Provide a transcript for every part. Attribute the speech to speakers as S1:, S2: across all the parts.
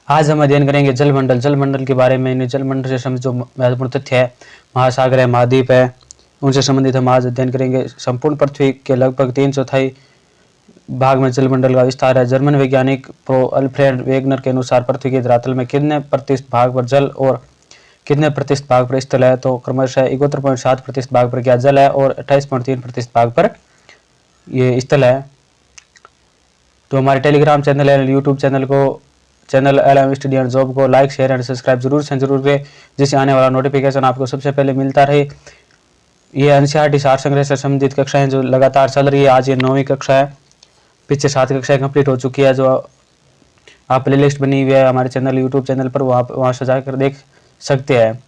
S1: आज हम अध्ययन करेंगे जलमंडल। जलमंडल के बारे में, जलमंडल से संबंधित जो महत्वपूर्ण तथ्य है, महासागर है, महाद्वीप है, उनसे संबंधित हम आज अध्ययन करेंगे। संपूर्ण पृथ्वी के लगभग 3/4 भाग में जलमंडल का विस्तार है। जर्मन वैज्ञानिक प्रो अल्फ्रेड वेगनर के अनुसार पृथ्वी के धरातल में कितने प्रतिशत भाग पर जल और कितने प्रतिशत भाग पर स्थल है, तो क्रमशः 71.7% भाग पर क्या जल है और 28.3% भाग पर ये स्थल है। तो हमारे टेलीग्राम चैनल है, YouTube channel LM study and job को लाइक, शेयर एंड सब्सक्राइब जरूर से जरूर करें, जिससे आने वाला नोटिफिकेशन आपको सबसे पहले मिलता रहे। ये NCERT सार संग्रह से संबंधित कक्षाएं जो लगातार चल रही है। आज ये 9वीं कक्षा है, पीछे 7 कक्षाएं कंप्लीट हो चुकी है। जो आप प्लेलिस्ट बनी हुई है हमारे चैनल यूट्यूब चैनल पर, वहाँ से जाकर देख सकते हैं।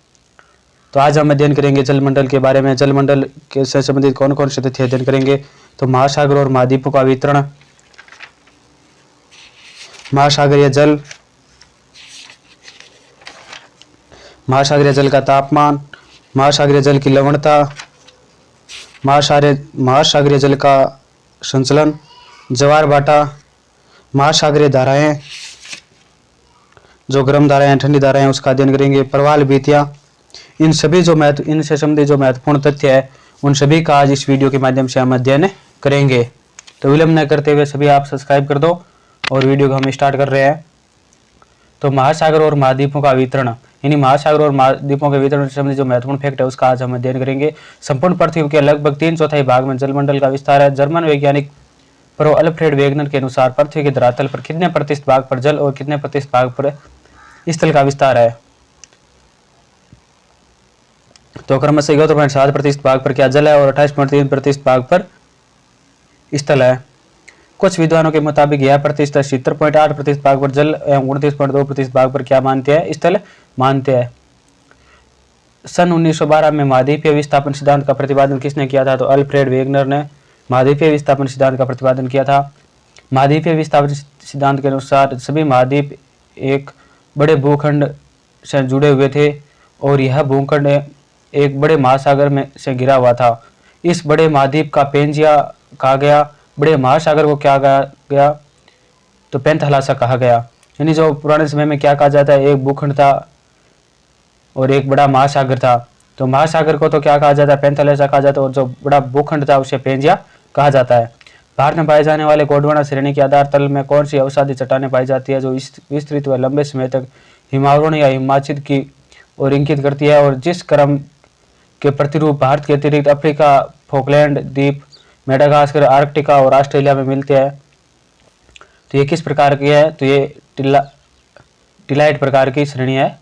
S1: तो आज हम अध्ययन करेंगे जलमंडल के बारे में। जलमंडल के से संबंधित कौन कौन से तथ्य अध्ययन करेंगे, तो महासागर और महाद्वीपों का वितरण, महासागरीय जल, महासागरीय जल का तापमान, महासागरीय जल की लवणता, महासागरीय जल का संचलन, ज्वार भाटा, महासागरीय धाराएं, जो गर्म धाराएं ठंडी धाराएं, उसका अध्ययन करेंगे। प्रवाल भीतियां, इनसे संबंधित जो महत्वपूर्ण तथ्य है, उन सभी का आज इस वीडियो के माध्यम से हम अध्ययन करेंगे। तो विलंब न करते हुए सभी आप सब्सक्राइब कर दो और वीडियो को हम स्टार्ट कर रहे हैं। तो महासागर और महाद्वीपों का वितरण, यानी महासागर और महाद्वीपों के वितरण से संबंधित जो महत्वपूर्ण फैक्ट है, उसका आज हम अध्ययन करेंगे। संपूर्ण पृथ्वी के लगभग 3/4 भाग में जलमंडल का विस्तार है। जर्मन वैज्ञानिक प्रो अल्फ्रेड वेगनर के अनुसार पृथ्वी के धरातल पर कितने प्रतिशत भाग पर जल और कितने प्रतिशत भाग पर स्थल का विस्तार है, तो क्रमशः 71.7% भाग पर क्या जल है और 28.3% भाग पर स्थल है। कुछ विद्वानों के मुताबिक यह प्रतिशत 70.8% भाग पर जल एवं 29.2% भाग पर क्या मानते हैं, स्थल मानते हैं। सन 1912 में महाद्वीपीय विस्थापन सिद्धांत का प्रतिपादन किसने किया था, तो अल्फ्रेड वेगनर ने महाद्वीपीय विस्थापन सिद्धांत का प्रतिपादन किया था। महाद्वीपीय विस्थापन सिद्धांत के अनुसार सभी महाद्वीप एक बड़े भूखंड से जुड़े हुए थे और यह भूखंड एक बड़े महासागर में से घिरा हुआ था। इस बड़े महाद्वीप का पेंजिया कहा गया। बड़े महासागर को क्या कहा गया, तो पेंथालासा कहा गया। यानी जो पुराने समय में क्या कहा जाता है, एक भूखंड था और एक बड़ा महासागर था। तो महासागर को तो क्या कहा जाता है, पेंथालासा कहा जाता है, और जो बड़ा भूखंड था उसे पेंजिया कहा जाता है। भारत में पाए जाने वाले गोंडवाना श्रेणी के आधार तल में कौन सी अवसादी चट्टानें पाई जाती है, जो विस्तृत व लंबे समय तक हिमावरण या हिमाच्छिद की और इंकित करती है, और जिस क्रम के प्रतिरूप भारत के अतिरिक्त अफ्रीका, फोकलैंड द्वीप, मेडागास्कर, आर्कटिका और ऑस्ट्रेलिया में मिलते हैं। तो ये किस प्रकार की है, तो ये टिलाइट प्रकार की श्रेणी है।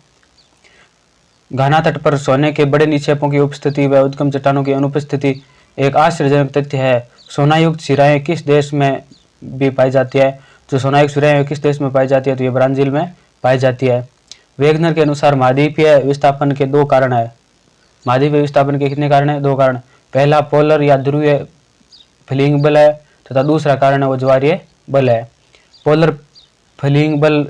S1: घाना तट पर सोने के बड़े निक्षेपों की उपस्थिति व उद्गम चट्टानों की अनुपस्थिति एक आश्चर्यजनक तथ्य है। सोनायुक्त सिराएं किस देश में भी पाई जाती है, जो सोनायुक्त सिराएं किस देश में पाई जाती है, तो ये ब्राजील में पाई जाती है। वेगनर के अनुसार महाद्वीपीय विस्थापन के 2 कारण है। महाद्वीपीय विस्थापन के कितने कारण है, 2 कारण। पहला पोलर या ध्रुवीय फलीइंग बल है तथा दूसरा कारण है वो ज्वारीय बल है। पोलर फलीइंग बल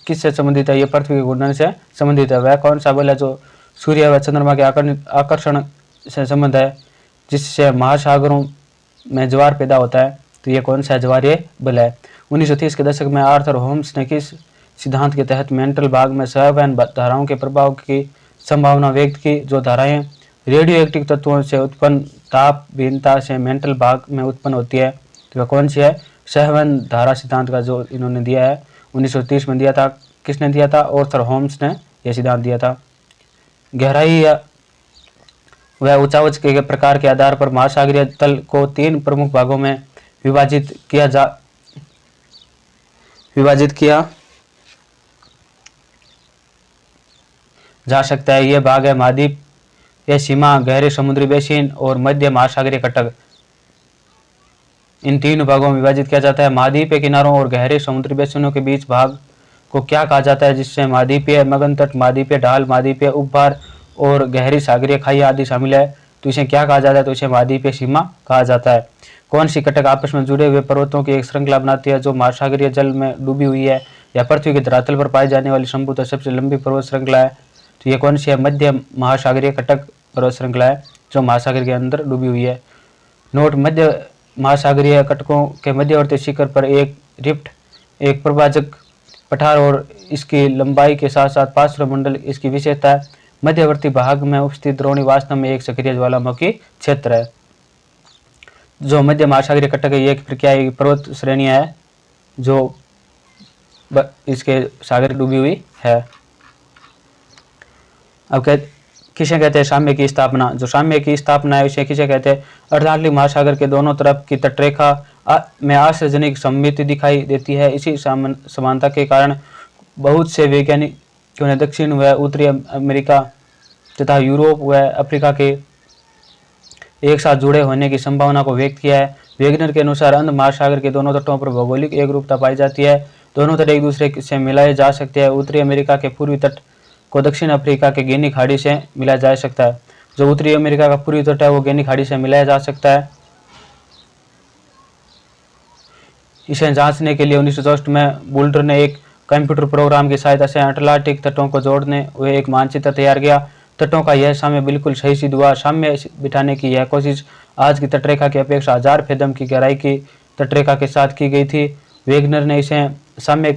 S1: किससे संबंधित है, ये पृथ्वी के घूर्णन से संबंधित है। वह कौन सा बल है, जो सूर्य व चंद्रमा के आकर्षण से संबंध है, जिससे महासागरों में ज्वार पैदा होता है, तो ये कौन सा ज्वारीय बल है। 1930 के दशक में आर्थर होम्स ने किस सिद्धांत के तहत मेंटल भाग में सहवहन धाराओं के प्रभाव की संभावना व्यक्त की, जो धाराएं रेडियो एक्टिव तत्वों से उत्पन्न ताप भिन्नता से मेंटल भाग में उत्पन्न होती है, तो वह कौन सी है, सहवन धारा सिद्धांत का जो इन्होंने दिया है 1930 में दिया था। किसने दिया था, आर्थर होम्स ने यह सिद्धांत दिया था। गहराई या वह ऊंचाई के प्रकार के आधार पर महासागरीय तल को 3 प्रमुख भागों में विभाजित किया जा सकता है। यह भाग है महाद्वीप, यह सीमा, गहरे समुद्री बेसिन और मध्य महासागरीय कटक। इन 3 भागों में विभाजित किया जाता है। महाद्वीपीय किनारों और गहरे समुद्री बेसिनों के बीच भाग को क्या कहा जाता है, जिससे महाद्वीपीय मगन तट, महाद्वीपीय ढाल, महाद्वीपीय उपभार और गहरी सागरीय खाई आदि शामिल है, तो इसे क्या कहा जाता है, तो इसे महाद्वीपीय सीमा कहा जाता है। कौन सी कटक आपस में जुड़े हुए पर्वतों की एक श्रृंखला बनाती है, जो महासागरीय जल में डूबी हुई है, या पृथ्वी के धरातल पर पाई जाने वाली संभवतः सबसे लंबी पर्वत श्रृंखला है, तो ये कौन सी है, मध्य महासागरीय कटक पर्वत श्रृंखला है, जो महासागर के अंदर डूबी हुई है। नोट, मध्य महासागरीय कटकों के मध्यवर्ती शिखर पर एक रिफ्ट, एक प्रभाजक पठार और इसकी लंबाई के साथ साथ पार्श्व मंडल इसकी विशेषता है। मध्यवर्ती भाग में उपस्थित द्रोणी वास्तव में एक सक्रिय ज्वालामुखी क्षेत्र है। जो मध्य महासागरीय कटक है, ये एक प्रक्रिया पर्वत श्रेणियां है जो इसके सागर डूबी हुई है। अब किसे कहते हैं साम्य की स्थापना? जो साम्य की स्थापना है उसे किसे कहते हैं? अटलांटिक महासागर के दोनों तरफ की तटरेखा में आश्चर्यजनक सममिति दिखाई देती है। इसी समानता के कारण बहुत से वैज्ञानिकों ने दक्षिण व उत्तरी अमेरिका तथा यूरोप व अफ्रीका के एक साथ जुड़े होने की संभावना को व्यक्त किया है। वेगनर के अनुसार अंध महासागर के दोनों तटों पर भौगोलिक एकरूपता पाई जाती है। दोनों तट एक दूसरे से मिलाए जा सकते हैं। उत्तरी अमेरिका के पूर्वी तट को दक्षिण अफ्रीका के गिनी खाड़ी से मिलाया जा सकता है। जो उत्तरी अमेरिका का पूर्वी तट है वो गिनी खाड़ी से मिलाया जा सकता है। इसे जांचने के लिए 1964 में बुल्टर ने एक कंप्यूटर प्रोग्राम की सहायता से अटलांटिक तटों को जोड़ने हुए एक मानचित्र तैयार किया। तटों का यह साम्य बिल्कुल सही सिद्ध हुआ। साम्य बिठाने की यह कोशिश आज की तटरेखा की अपेक्षा 1000 फेदम की गहराई की तटरेखा के साथ की गई थी। वेगनर ने इसे साम्य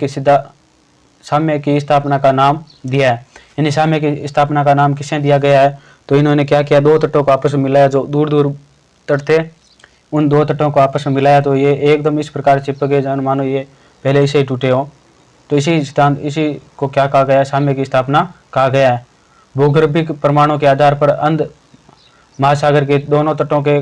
S1: की स्थापना का नाम दिया है। यानी साम्य की स्थापना का नाम किसे दिया गया है? तो इन्होंने क्या किया, दो तटों को आपस में मिलाया, जो दूर दूर तट थे उन दो तटों को आपस में मिलाया तो ये एकदम इस प्रकार चिपक गए जान मानो ये पहले इसे ही टूटे हो। तो इसी को क्या कहा गया है? साम्य की स्थापना कहा गया है। भूगर्भिक प्रमाणों के आधार पर अंध महासागर के दोनों तटों के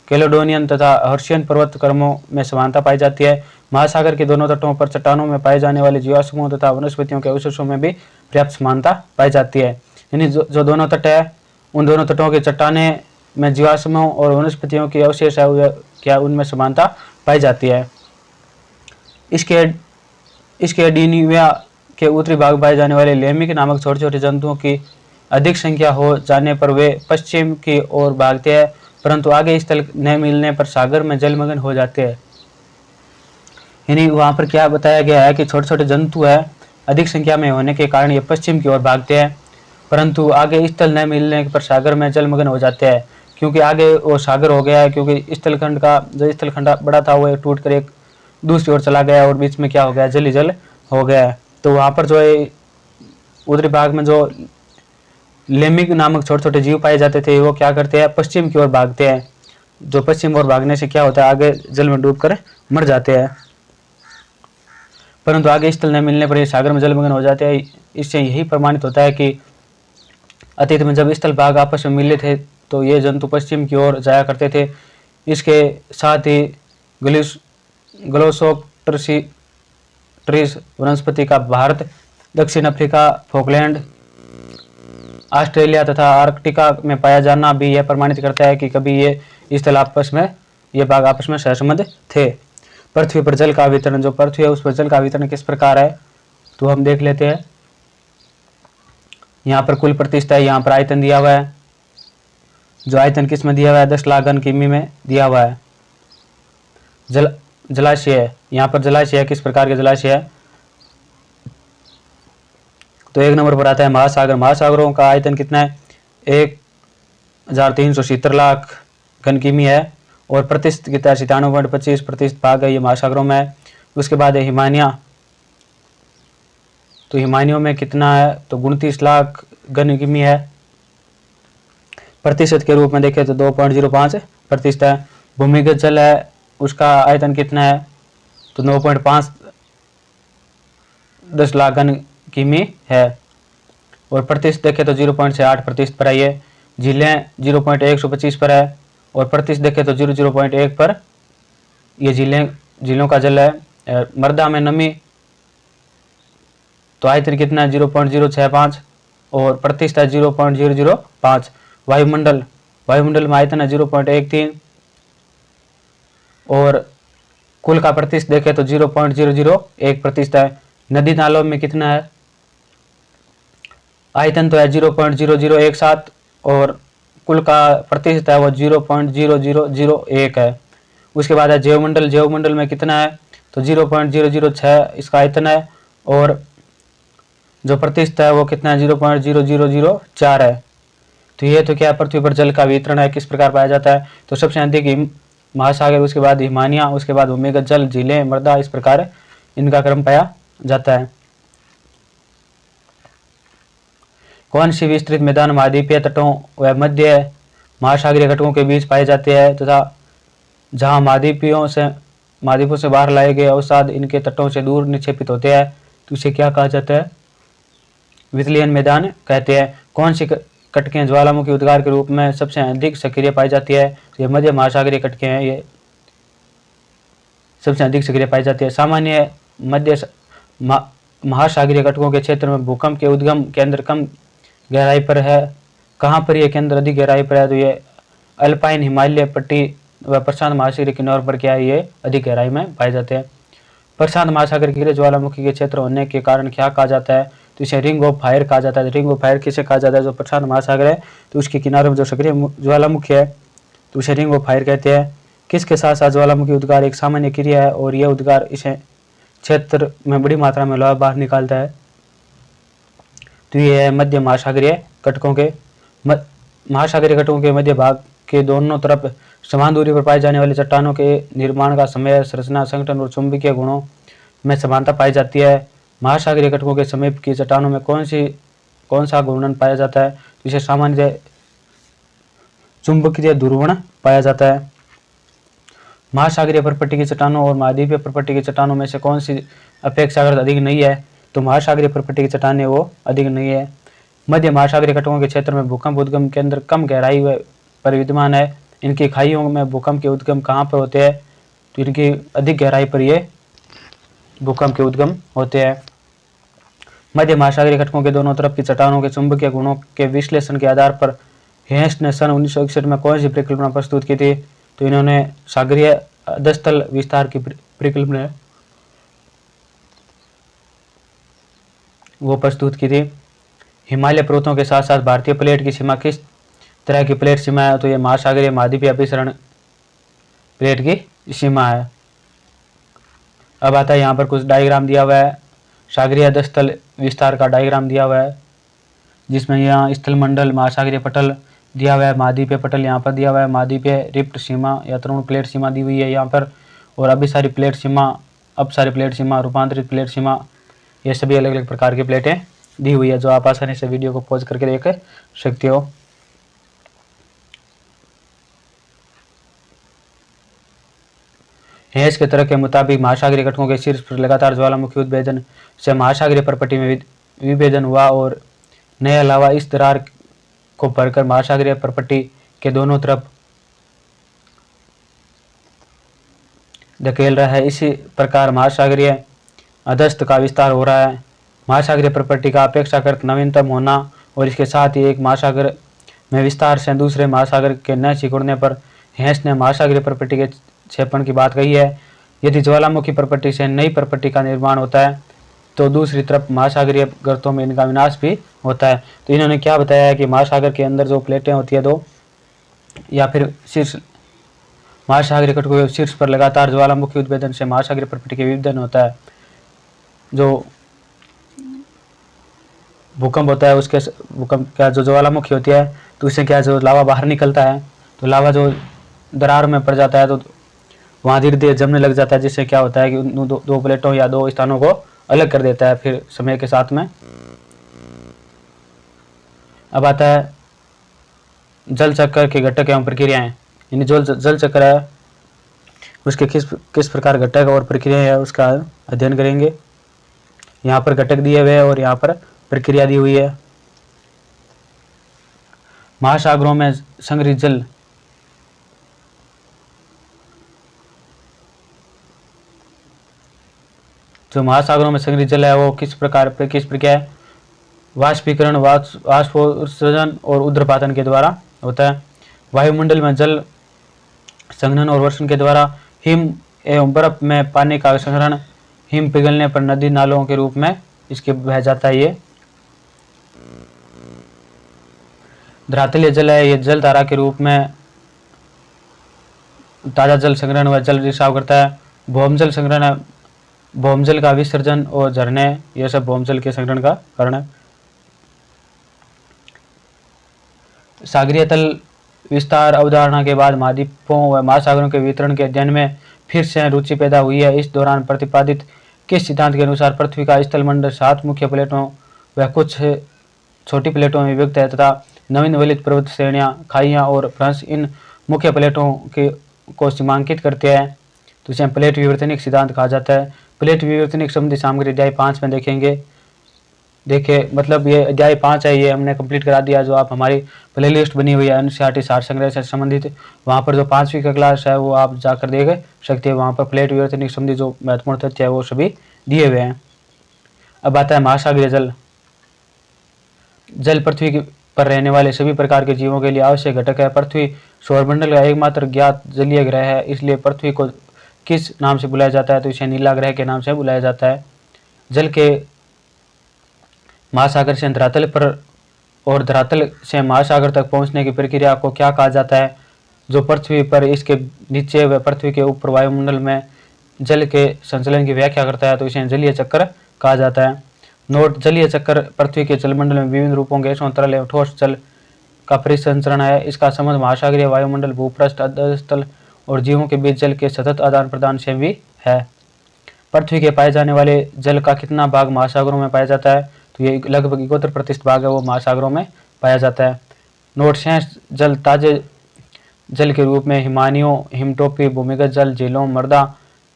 S1: कैलेडोनियन तथा हर्शियन पर्वत क्रमों में समानता पाई जाती है। महासागर के दोनों तटों पर चट्टानों में पाए जाने वाले जीवाश्मों तथा वनस्पतियों के अवशेषों में भी पर्याप्त समानता पाई जाती है। यानी जो दोनों तट है उन दोनों तटों के चट्टाने में जीवाश्मों और वनस्पतियों के अवशेष है क्या उनमें समानता पाई जाती है। इसके एडिनिया के उत्तरी भाग पाए जाने वाले लेमिक नामक छोटे छोटे जंतुओं की अधिक संख्या हो जाने पर वे पश्चिम की ओर भागते हैं, परंतु आगे स्थल न मिलने पर सागर में जलमग्न हो जाते हैं। यानी वहाँ पर क्या बताया गया है कि छोटे छोटे जंतु है अधिक संख्या में होने के कारण ये पश्चिम की ओर भागते हैं, परंतु आगे स्थल न मिलने पर सागर में जलमग्न हो जाते हैं। क्योंकि आगे वो सागर हो गया है, क्योंकि स्थलखंड का जो स्थलखंड बड़ा था वो टूट कर एक दूसरी ओर चला गया और बीच में क्या हो गया, जल ही जल हो गया है। तो वहाँ पर जो है उत्तरी भाग में जो लेमिक नामक छोटे छोटे जीव पाए जाते थे वो क्या करते हैं, पश्चिम की ओर भागते हैं। जो पश्चिम ओर भागने से क्या होता है, आगे जल में डूबकर मर जाते हैं, परंतु आगे स्थल न मिलने पर ये सागर में जलमग्न हो जाते हैं। इससे यही प्रमाणित होता है कि अतीत में जब स्थल भाग आपस में मिले थे तो ये जंतु पश्चिम की ओर जाया करते थे। इसके साथ ही ग्लोसोप्टेरिस वनस्पति का भारत, दक्षिण अफ्रीका, फोकलैंड, ऑस्ट्रेलिया तथा आर्कटिका में पाया जाना भी यह प्रमाणित करता है कि कभी ये स्थल आपस में ये भाग आपस में सहसंबद्ध थे। पृथ्वी पर जल का वितरण, जो पृथ्वी है उस पर जल का वितरण किस प्रकार है तो हम देख लेते हैं। यहाँ पर कुल प्रतिशत है, यहाँ पर आयतन दिया हुआ है। जो आयतन किस में दिया हुआ है, 10 लाख घन किमी में दिया हुआ है। जलाशय है, यहाँ पर जलाशय है, किस प्रकार के जलाशय है तो एक नंबर पर आता है महासागर। महासागरों का आयतन कितना है, 1370 लाख घन किमी है और प्रतिशत कितना है, 97.25% भाग है ये महासागरों में है। उसके बाद है हिमानिया, तो हिमानियों में कितना है तो 29 लाख घन किमी है। प्रतिशत के रूप में देखें तो 2.05% है। भूमिगत जल है उसका आयतन कितना है तो 9.5 लाख घन किमी है और प्रतिशत देखें तो 0.68% पर है ये। झीलें 0.125 पर है और प्रतिशत देखें तो 0.1 पर ये झीलों का जल है। मृदा में नमी तो आयतन कितना है 0.065 और प्रतिशत है 0.005। वायुमंडल में आयतन है 0.13 और कुल का प्रतिशत देखें तो 0.001% है। नदी नालों में कितना है, आयतन तो है 0.0017 और कुल का प्रतिशत है वो 0.0001 है। उसके बाद है जैवमंडल में कितना है तो 0.006 इसका आयतन है और जो प्रतिशत है वो कितना है 0.0004 है। तो ये तो क्या पृथ्वी पर जल का वितरण है किस प्रकार पाया जाता है तो सबसे अधिक महासागर, उसके बाद हिमानिया, उसके बाद भूमिगत जल, झीलें, मृदा, इस प्रकार इनका क्रम पाया जाता है। कौन सी विस्तृत मैदान महाद्वीपीय तटों व मध्य महासागरीय घटकों के बीच पाए जाते हैं तथा जहां महाद्वीपों से बाहर लाए गए अवसाद इनके तटों से दूर निक्षेपित होते हैं तो उसे क्या कहा जाता है? वितलीयन मैदान कहते हैं। कौन सी कटकें ज्वालामुखी उद्गार के रूप में सबसे अधिक सक्रिय पाई जाती है? तो ये मध्य महासागरीय कटकें हैं, ये सबसे अधिक सक्रिय पाई जाती है। सामान्य मध्य महासागरीय कटकों के क्षेत्र में भूकंप के उद्गम केंद्र कम गहराई पर है। कहाँ पर यह केंद्र अधिक गहराई पर है? तो ये अल्पाइन हिमालय पट्टी व प्रशांत महासागर किनारों पर क्या है, ये अधिक गहराई में पाए जाते हैं। प्रशांत महासागर के ज्वालामुखी के क्षेत्र होने के कारण क्या कहा जाता है? तो इसे रिंग ऑफ फायर कहा जाता है। रिंग ऑफ फायर किसे कहा जाता है? जो प्रशांत महासागर है तो उसके किनारों में जो सक्रिय ज्वालामुखी है तो उसे रिंग ऑफ फायर कहते हैं। किसके साथ साथ ज्वालामुखी उद्गार एक सामान्य क्रिया है और यह उद्गार इसे क्षेत्र में बड़ी मात्रा में लावा बाहर निकालता है। तो ये है मध्य महासागरीय कटकों के मध्य भाग के दोनों तरफ समान दूरी पर पाए जाने वाले चट्टानों के निर्माण का समय, संरचना, संगठन और चुंबकीय गुणों में समानता पाई जाती है। महासागरीय कटकों के समीप की चट्टानों में कौन सा घूर्णन पाया जाता है? तो इसे सामान्य चुंबकीय ध्रुवण पाया जाता है। महासागरीय परपट्टी की चट्टानों और महाद्वीपीय परपट्टी की चट्टानों में से कौन सी अपेक्षाकृत अधिक नहीं है? तो महासागरीय परपट्टी की चट्टानें वो अधिक नहीं है। मध्य महासागरीय कटकों के क्षेत्र में भूकंप उद्गम केंद्र कम गहराई पर विद्यमान है। इनकी खाइयों में भूकंप के उद्गम कहाँ पर होते हैं? तो इनकी अधिक गहराई पर ये भूकंप के उद्गम होते हैं। मध्य महासागरीय घटकों के दोनों तरफ की चट्टानों के चुंबकीय गुणों के विश्लेषण के आधार पर हेंस ने सन 1961 में कौन सी परिकल्पना प्रस्तुत की थी? तो इन्होंने सागरीय अधस्थल विस्तार की परिकल्पना वो प्रस्तुत की थी। हिमालय पर्वतों के साथ साथ भारतीय प्लेट की सीमा किस तरह की प्लेट सीमा है? तो ये महासागरीय महाद्वीपीय अभिसरण प्लेट की सीमा है। अब आता है यहाँ पर कुछ डायग्राम दिया हुआ है, सागरीय अधस्थल विस्तार का डायग्राम दिया हुआ है जिसमें यहाँ स्थल मंडल, महासागरीय पटल दिया हुआ है, महाद्वीपीय पटल यहाँ पर दिया हुआ है, महाद्वीपीय रिप्ट सीमा या तरुण प्लेट सीमा दी हुई है यहाँ पर, और अभिसारी प्लेट सीमा, अपसारी प्लेट सीमा, रूपांतरित प्लेट सीमा, ये सभी अलग अलग प्रकार की प्लेटें दी हुई है जो आप आसानी से वीडियो को पॉज करके देख सकते हो। हेस के तरह के मुताबिक महासागरीय घटकों के शीर्ष पर लगातार ज्वालामुखी उद्भेदन से महासागरीय परपट्टी में विभेदन हुआ और नया लावा इस दरार को भरकर महासागरीय परपट्टी के दोनों तरफ धकेल रहा है। इसी प्रकार महासागरीय अधस्थ का विस्तार हो रहा है। महासागरीय परपट्टी का अपेक्षाकृत नवीनतम होना और इसके साथ ही एक महासागर में विस्तार से दूसरे महासागर के न सिकुड़ने पर हेंस ने महासागरीय परपट्टी के क्षेपण की बात कही है। यदि ज्वालामुखी परपट्टी से नई परपट्टी का निर्माण होता है तो दूसरी तरफ महासागरीय गर्तों में इनका विनाश भी होता है। तो इन्होंने क्या बताया है कि महासागर के अंदर जो प्लेटें होती है दो या फिर शीर्ष महासागरीय घटकों के शीर्ष पर लगातार ज्वालामुखी उद्भेदन से महासागरीय परपट्टी के विभेदन होता है। जो भूकंप होता है उसके भूकंप क्या जो ज्वालामुखी होती है तो उससे क्या जो लावा बाहर निकलता है तो लावा जो दरार में पड़ जाता है तो वहाँ धीरे धीरे जमने लग जाता है, जिससे क्या होता है कि दो प्लेटों या दो स्थानों को अलग कर देता है फिर समय के साथ में। अब आता है जल चक्र के घटक एवं प्रक्रियाएं। यानी जो जल चक्र है उसके किस प्रकार घटक और प्रक्रिया है उसका अध्ययन करेंगे। यहाँ पर घटक दिए हुए हैं और यहाँ पर प्रक्रिया दी हुई है। महासागरों में संग्रहित जल जो महासागरों में संग्रहित जल है वो किस प्रक्रिया है? वाष्पीकरण, वाष्पोत्सर्जन और ऊर्ध्वपातन के द्वारा होता है। वायुमंडल में जल संघनन और वर्षण के द्वारा हिम एवं बर्फ में पानी का संग्रहण, हिम पिघलने पर नदी नालों के रूप में इसके बह जाता है। ये धरातलीय जल है, ये जल धारा के रूप में ताजा जल संग्रहण व जल रिसाव करता है। भौमजल संग्रहण है, भौमजल का विसर्जन और झरने ये सब भौमजल के संग्रहण का कारण है। सागरीय तल विस्तार अवधारणा के बाद महाद्वीपों व महासागरों के वितरण के अध्ययन में फिर से रुचि पैदा हुई है। इस दौरान प्रतिपादित किस सिद्धांत के अनुसार पृथ्वी का स्थल मंडल 7 मुख्य प्लेटों व कुछ छोटी प्लेटों में विभक्त है तथा नवीनवलित पर्वत श्रेणियाँ, खाइयाँ और भ्रंश इन मुख्य प्लेटों के को सीमांकित करते हैं, तो इसे प्लेट विवर्तनिक सिद्धांत कहा जाता है। प्लेट विवर्तनिक संबंधी सामग्री अध्याय 5 में देखेंगे। देखिए मतलब ये अध्याय 5 है, ये हमने कंप्लीट करा दिया। जो आप हमारी प्ले लिस्ट बनी हुई है एनसीईआरटी सार संग्रह से संबंधित, वहाँ पर जो 5वीं का क्लास है वो आप जाकर देख सकते हैं। वहाँ पर प्लेट विवर्तनिक संबंधी जो महत्वपूर्ण तथ्य है वो सभी दिए हुए हैं। अब आता है महासागरीय जल। जल पृथ्वी पर रहने वाले सभी प्रकार के जीवों के लिए आवश्यक घटक है। पृथ्वी सौरमंडल का एकमात्र ज्ञात जलीय ग्रह है, इसलिए पृथ्वी को किस नाम से बुलाया जाता है, तो इसे नीला ग्रह के नाम से बुलाया जाता है। जल के महासागर से धरातल पर और धरातल से महासागर तक पहुंचने की प्रक्रिया को क्या कहा जाता है? जो पृथ्वी पर, इसके नीचे व पृथ्वी के ऊपर वायुमंडल में जल के संचलन की व्याख्या करता है, तो इसे जलीय चक्र कहा जाता है। नोट: जलीय चक्र पृथ्वी के जलमंडल में विभिन्न रूपों गैसों, तरल एवं ठोस जल का परिसंचरण है। इसका संबंध महासागरीय, वायुमंडल, भूपृष्ठ, अधस्तल और जीवों के बीच जल के सतत आदान प्रदान से भी है। पृथ्वी के पाए जाने वाले जल का कितना भाग महासागरों में पाया जाता है? तो ये लगभग 71% भाग है वो महासागरों में पाया जाता है। नोट: शेष जल ताजे जल के रूप में हिमानियों, हिमटोपी, भूमिगत जल, झीलों, मृदा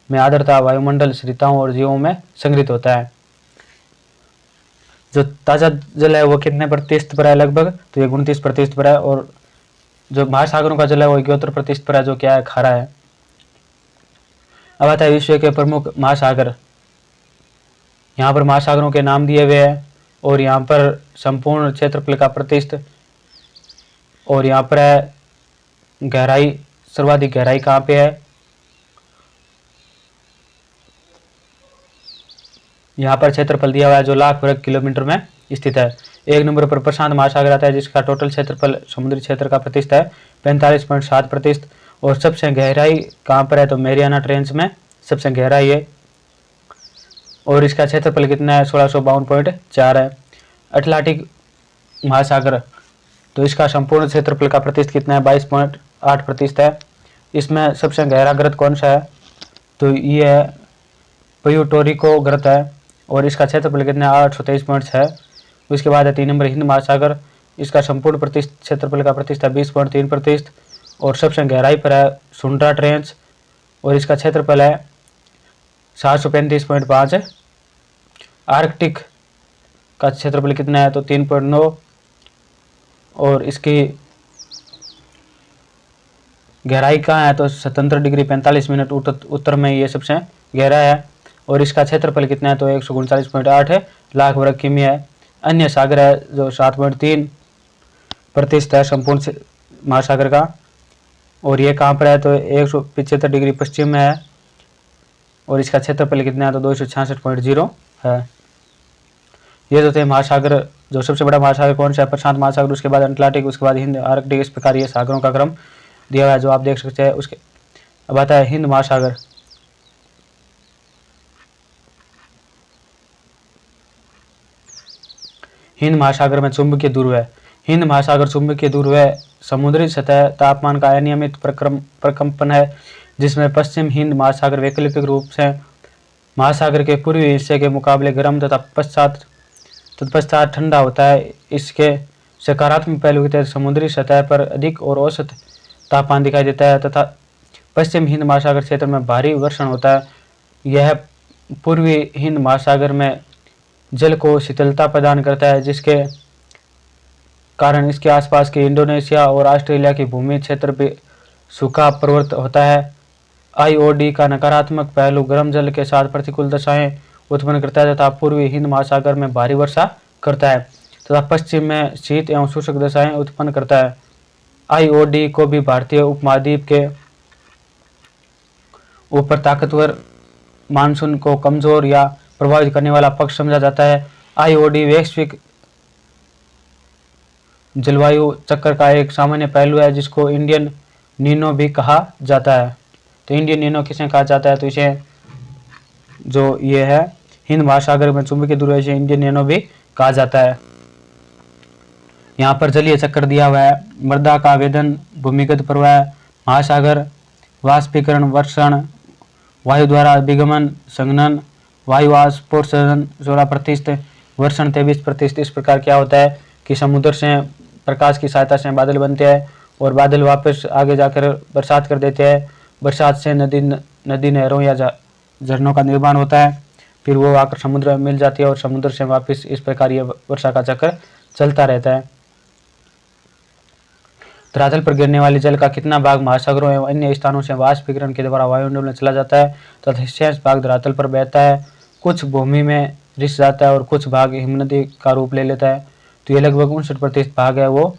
S1: में आर्द्रता, वायुमंडल, सरिताओं और जीवों में संग्रहित होता है। जो ताजा जल है वो कितने प्रतिशत पर है लगभग? तो ये 29% पर है। और जो महासागरों का जल है वो 71% पर है, जो क्या है, खारा है। अब आता है विश्व के प्रमुख महासागर। यहाँ पर महासागरों के नाम दिए हुए हैं और यहाँ पर संपूर्ण क्षेत्रफल का प्रतिशत, और यहाँ पर है गहराई, सर्वाधिक गहराई कहाँ पे है। यहाँ पर क्षेत्रफल दिया हुआ है जो लाख वर्ग किलोमीटर में स्थित है। 1 नंबर पर प्रशांत महासागर आता है, जिसका टोटल क्षेत्रफल समुद्री क्षेत्र का प्रतिशत है 45.7%। और सबसे गहराई कहाँ पर है? तो मैरियाना ट्रेंच में सबसे गहराई है, और इसका क्षेत्रफल कितना है? 1652.4 है। अटलांटिक महासागर, तो इसका संपूर्ण क्षेत्रफल का प्रतिशत कितना है? 22.8% है। इसमें सबसे गहरा गर्त कौन सा है? तो ये है प्यूर्टो गर्त है, और इसका क्षेत्रफल कितना है? 823.6। उसके बाद है 3 नंबर हिंद महासागर, इसका संपूर्ण प्रतिशत क्षेत्रफल का प्रतिशत है 20.3%। और सबसे गहराई पर है सुंड्रा ट्रेंच, और इसका क्षेत्रफल है 735.5 है। आर्कटिक का क्षेत्रफल कितना है? तो 3.9, और इसकी गहराई कहाँ है? तो 77 डिग्री 45 मिनट उत्तर में ये सबसे गहरा है, और इसका क्षेत्रफल कितना है? तो 139.8 है, लाख वर्ग किमी है। अन्य सागर है जो 7.3% है संपूर्ण महासागर का, और ये कहाँ पर है? तो 175 डिग्री पश्चिम में है, और इसका क्षेत्रफल कितना है? तो 266.0 है। ये जो थे महासागर। जो सबसे बड़ा महासागर कौन सा है? प्रशांत महासागर, उसके बाद अटलांटिक, उसके बाद हिंद, आर्कटिक, इस प्रकार ये सागरों का क्रम दिया हुआ है जो आप देख सकते हैं। उसके अब आता है हिंद महासागर। हिंद महासागर में चुंबकीय ध्रुव है। हिंद महासागर चुंबकीय ध्रुव है, समुद्री सतह तापमान का अनियमित प्रकंपन है, जिसमें पश्चिम हिंद महासागर वैकल्पिक रूप से महासागर के पूर्वी हिस्से के मुकाबले गर्म तथा तत्पश्चात ठंडा होता है। इसके सकारात्मक पहलू के तहत समुद्री सतह पर अधिक और औसत तापमान दिखाई देता है तथा पश्चिम हिंद महासागर क्षेत्र में भारी वर्षण होता है। यह पूर्वी हिंद महासागर में जल को शीतलता प्रदान करता है, जिसके कारण इसके आसपास के इंडोनेशिया और ऑस्ट्रेलिया की भूमि क्षेत्र पर सूखा प्रवृत्त होता है। आईओडी का नकारात्मक पहलू गर्म जल के साथ प्रतिकूल दशाएं उत्पन्न करता है तथा पूर्वी हिंद महासागर में भारी वर्षा करता है तथा पश्चिम में शीत एवं शुष्क दशाएं उत्पन्न करता है। आईओडी को भी भारतीय उपमहाद्वीप के ऊपर ताकतवर मानसून को कमजोर या प्रभावित करने वाला पक्ष समझा जाता है। आईओडी वैश्विक जलवायु चक्र का एक सामान्य पहलू है, जिसको इंडियन नीनो भी कहा जाता है। तो इंडियन नीनो किसे कहा जाता है? तो इसे जो ये है हिंद महासागर में चुंबकीय ध्रुव, इसे इंडियन नीनो भी कहा जाता है। यहाँ पर जलीय चक्र दिया हुआ है। मृदा का वेदन, भूमिगत प्रवाह, महासागर, वाष्पीकरण, वर्षण, वायु द्वारा विगमन, संघनन, वायुवाष्पोत्सर्जन 16%, वर्षण 23%। इस प्रकार क्या होता है? कि समुद्र से प्रकाश की सहायता से बादल बनते हैं और बादल वापस आगे जाकर बरसात कर देते हैं। बरसात से नदी नहरों या झरनों का निर्माण होता है, फिर वो आकर समुद्र में मिल जाती है और समुद्र से वापस इस प्रकार ये वर्षा का चक्र चलता रहता है। धरातल पर गिरने वाले जल का कितना भाग महासागरों एवं अन्य स्थानों से वाष्पीकरण के द्वारा वायुमंडल में चला जाता है तथा शेष भाग धरातल पर बहता है। कुछ भूमि में रिस जाता है और कुछ भाग हिमनदी का रूप ले लेता है। तो ये लगभग 59% भाग है वो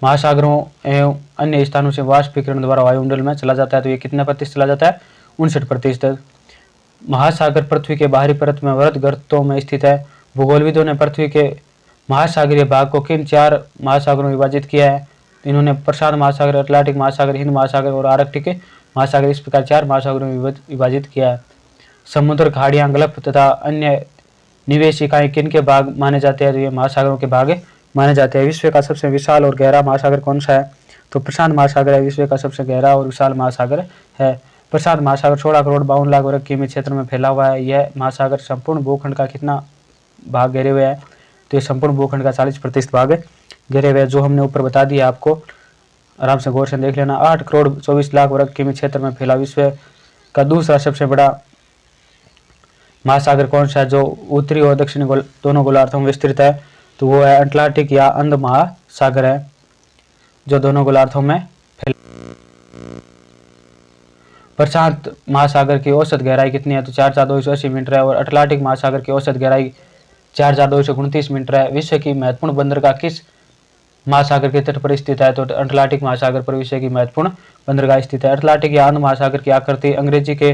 S1: महासागरों एवं अन्य स्थानों से वाष्पीकरण द्वारा वायुमंडल में चला जाता है। तो ये कितना प्रतिशत चला जाता है? 59%। महासागर पृथ्वी के बाहरी परत में वृहद गर्तों में स्थित है। भूगोलविदों ने पृथ्वी के महासागरीय भाग को किन 4 महासागरों में विभाजित किया है? इन्होंने प्रशांत महासागर, अटलांटिक महासागर, हिंद महासागर और आर्कटिक महासागर, इस प्रकार 4 महासागरों में विभाजित किया है। समुद्र, खाड़ियां, गल्फ तथा अन्य निवेश इकाई किन के भाग माने जाते हैं? तो ये महासागरों के भाग माने जाते हैं। विश्व का सबसे विशाल और गहरा महासागर कौन सा है? तो प्रशांत महासागर है, विश्व का सबसे गहरा और विशाल महासागर है। प्रशांत महासागर 16 करोड़ 52 लाख वर्ग किमी क्षेत्र में फैला हुआ है। यह महासागर संपूर्ण भूखंड का कितना भाग घेरे हुए है? तो ये संपूर्ण भूखंड का 40% भाग घेरे हुए, जो हमने ऊपर बता दिया आपको, आराम से गौर से देख लेना। 8 करोड़ 24 लाख वर्ग किमी क्षेत्र में फैला विश्व का दूसरा सबसे बड़ा महासागर कौन सा है, जो उत्तरी और दक्षिणी दोनों गोलार्धों में विस्तृत है? तो वो है अटलांटिक या अंध महासागर है, जो दोनों गोलार्धों में फैला। प्रशांत महासागर की औसत गहराई कितनी है? तो 4280 मीटर है और अटलांटिक महासागर की औसत गहराई 4229 मीटर है। विश्व की महत्वपूर्ण बंदरगाह किस महासागर के तट पर स्थित है? तो अटलांटिक महासागर पर विश्व की महत्वपूर्ण बंदरगाह स्थित है। अटलांटिक या अंध महासागर की आकृति अंग्रेजी के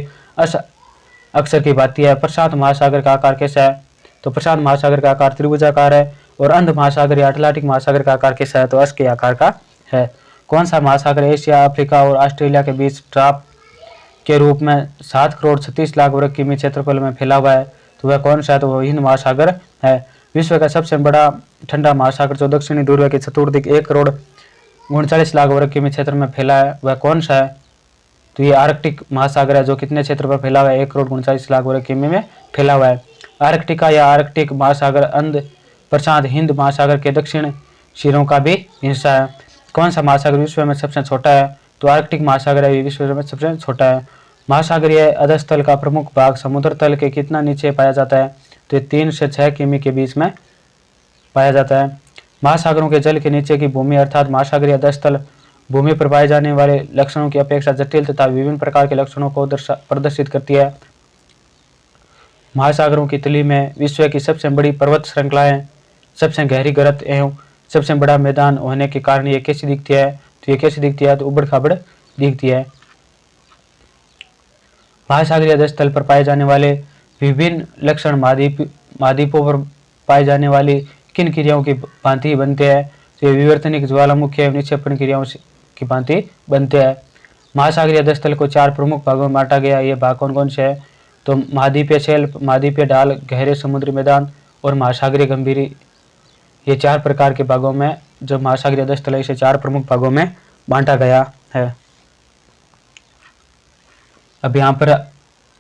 S1: अक्षर की भांति है। प्रशांत महासागर का आकार कैसा है? तो प्रशांत महासागर का आकार त्रिभुजाकार है और अंध महासागर या अटलांटिक महासागर का आकार कैसा है? तो अश्क के आकार का है। कौन सा महासागर एशिया, अफ्रीका और ऑस्ट्रेलिया के बीच ट्राप के रूप में 7 करोड़ 36 लाख वर्ग किमी क्षेत्रफल में फैला हुआ है? तो वह कौन सा है? तो वह हिंद महासागर है। विश्व का सबसे बड़ा ठंडा महासागर जो दक्षिणी ध्रुव के चतुर्दिक 1 करोड़ 39 लाख वर्ग किमी क्षेत्र में फैला है, वह कौन सा है? तो ये आर्कटिक महासागर है, जो कितने क्षेत्र पर फैला हुआ है? 1 करोड़ 39 लाख वर्ग किमी में फैला हुआ है। आर्कटिका या आर्कटिक महासागर अंध प्रशांत हिंद महासागर के दक्षिण सिरों का भी हिस्सा है। कौन सा महासागर विश्व में सबसे छोटा है? तो आर्कटिक महासागर है, विश्व में सबसे छोटा है। महासागरीय अधस्थल का प्रमुख भाग समुद्र तल के कितना नीचे पाया जाता है? तो 3 से 6 किमी के बीच में पाया जाता है। महासागरों के जल के नीचे की भूमि अर्थात महासागरीय अधस्थल भूमि पर पाए जाने वाले लक्षणों की अपेक्षा जटिल तथा विभिन्न प्रकार के लक्षणों को प्रदर्शित करती है। महासागरों की तली में विश्व की सबसे बड़ी पर्वत श्रृंखलाएं, सबसे गहरी गर्त एवं सबसे बड़ा मैदान होने के कारण ये कैसी दिखती है? तो ये कैसी दिखती है? तो उबड़ खाबड़ दिखती है। महासागरीय अधस्थल पर पाए जाने वाले विभिन्न लक्षण महाद्वीपों पर पाए जाने वाली किन क्रियाओं की भांति बनते हैं? तो ये विवर्तनिक, ज्वालामुखी एवं निक्षेपण क्रियाओं की भांति बनते हैं। महासागरीय अधस्थल को 4 प्रमुख भागों में बांटा गया। ये भाग कौन कौन से हैं? तो महाद्वीपीय शेल्फ, महाद्वीपीय ढाल, गहरे समुद्री मैदान और महासागरीय गंभीरी, ये 4 प्रकार के भागों में जो महासागरीय अधस्थल है इसे 4 प्रमुख भागों में बांटा गया है। अब यहाँ पर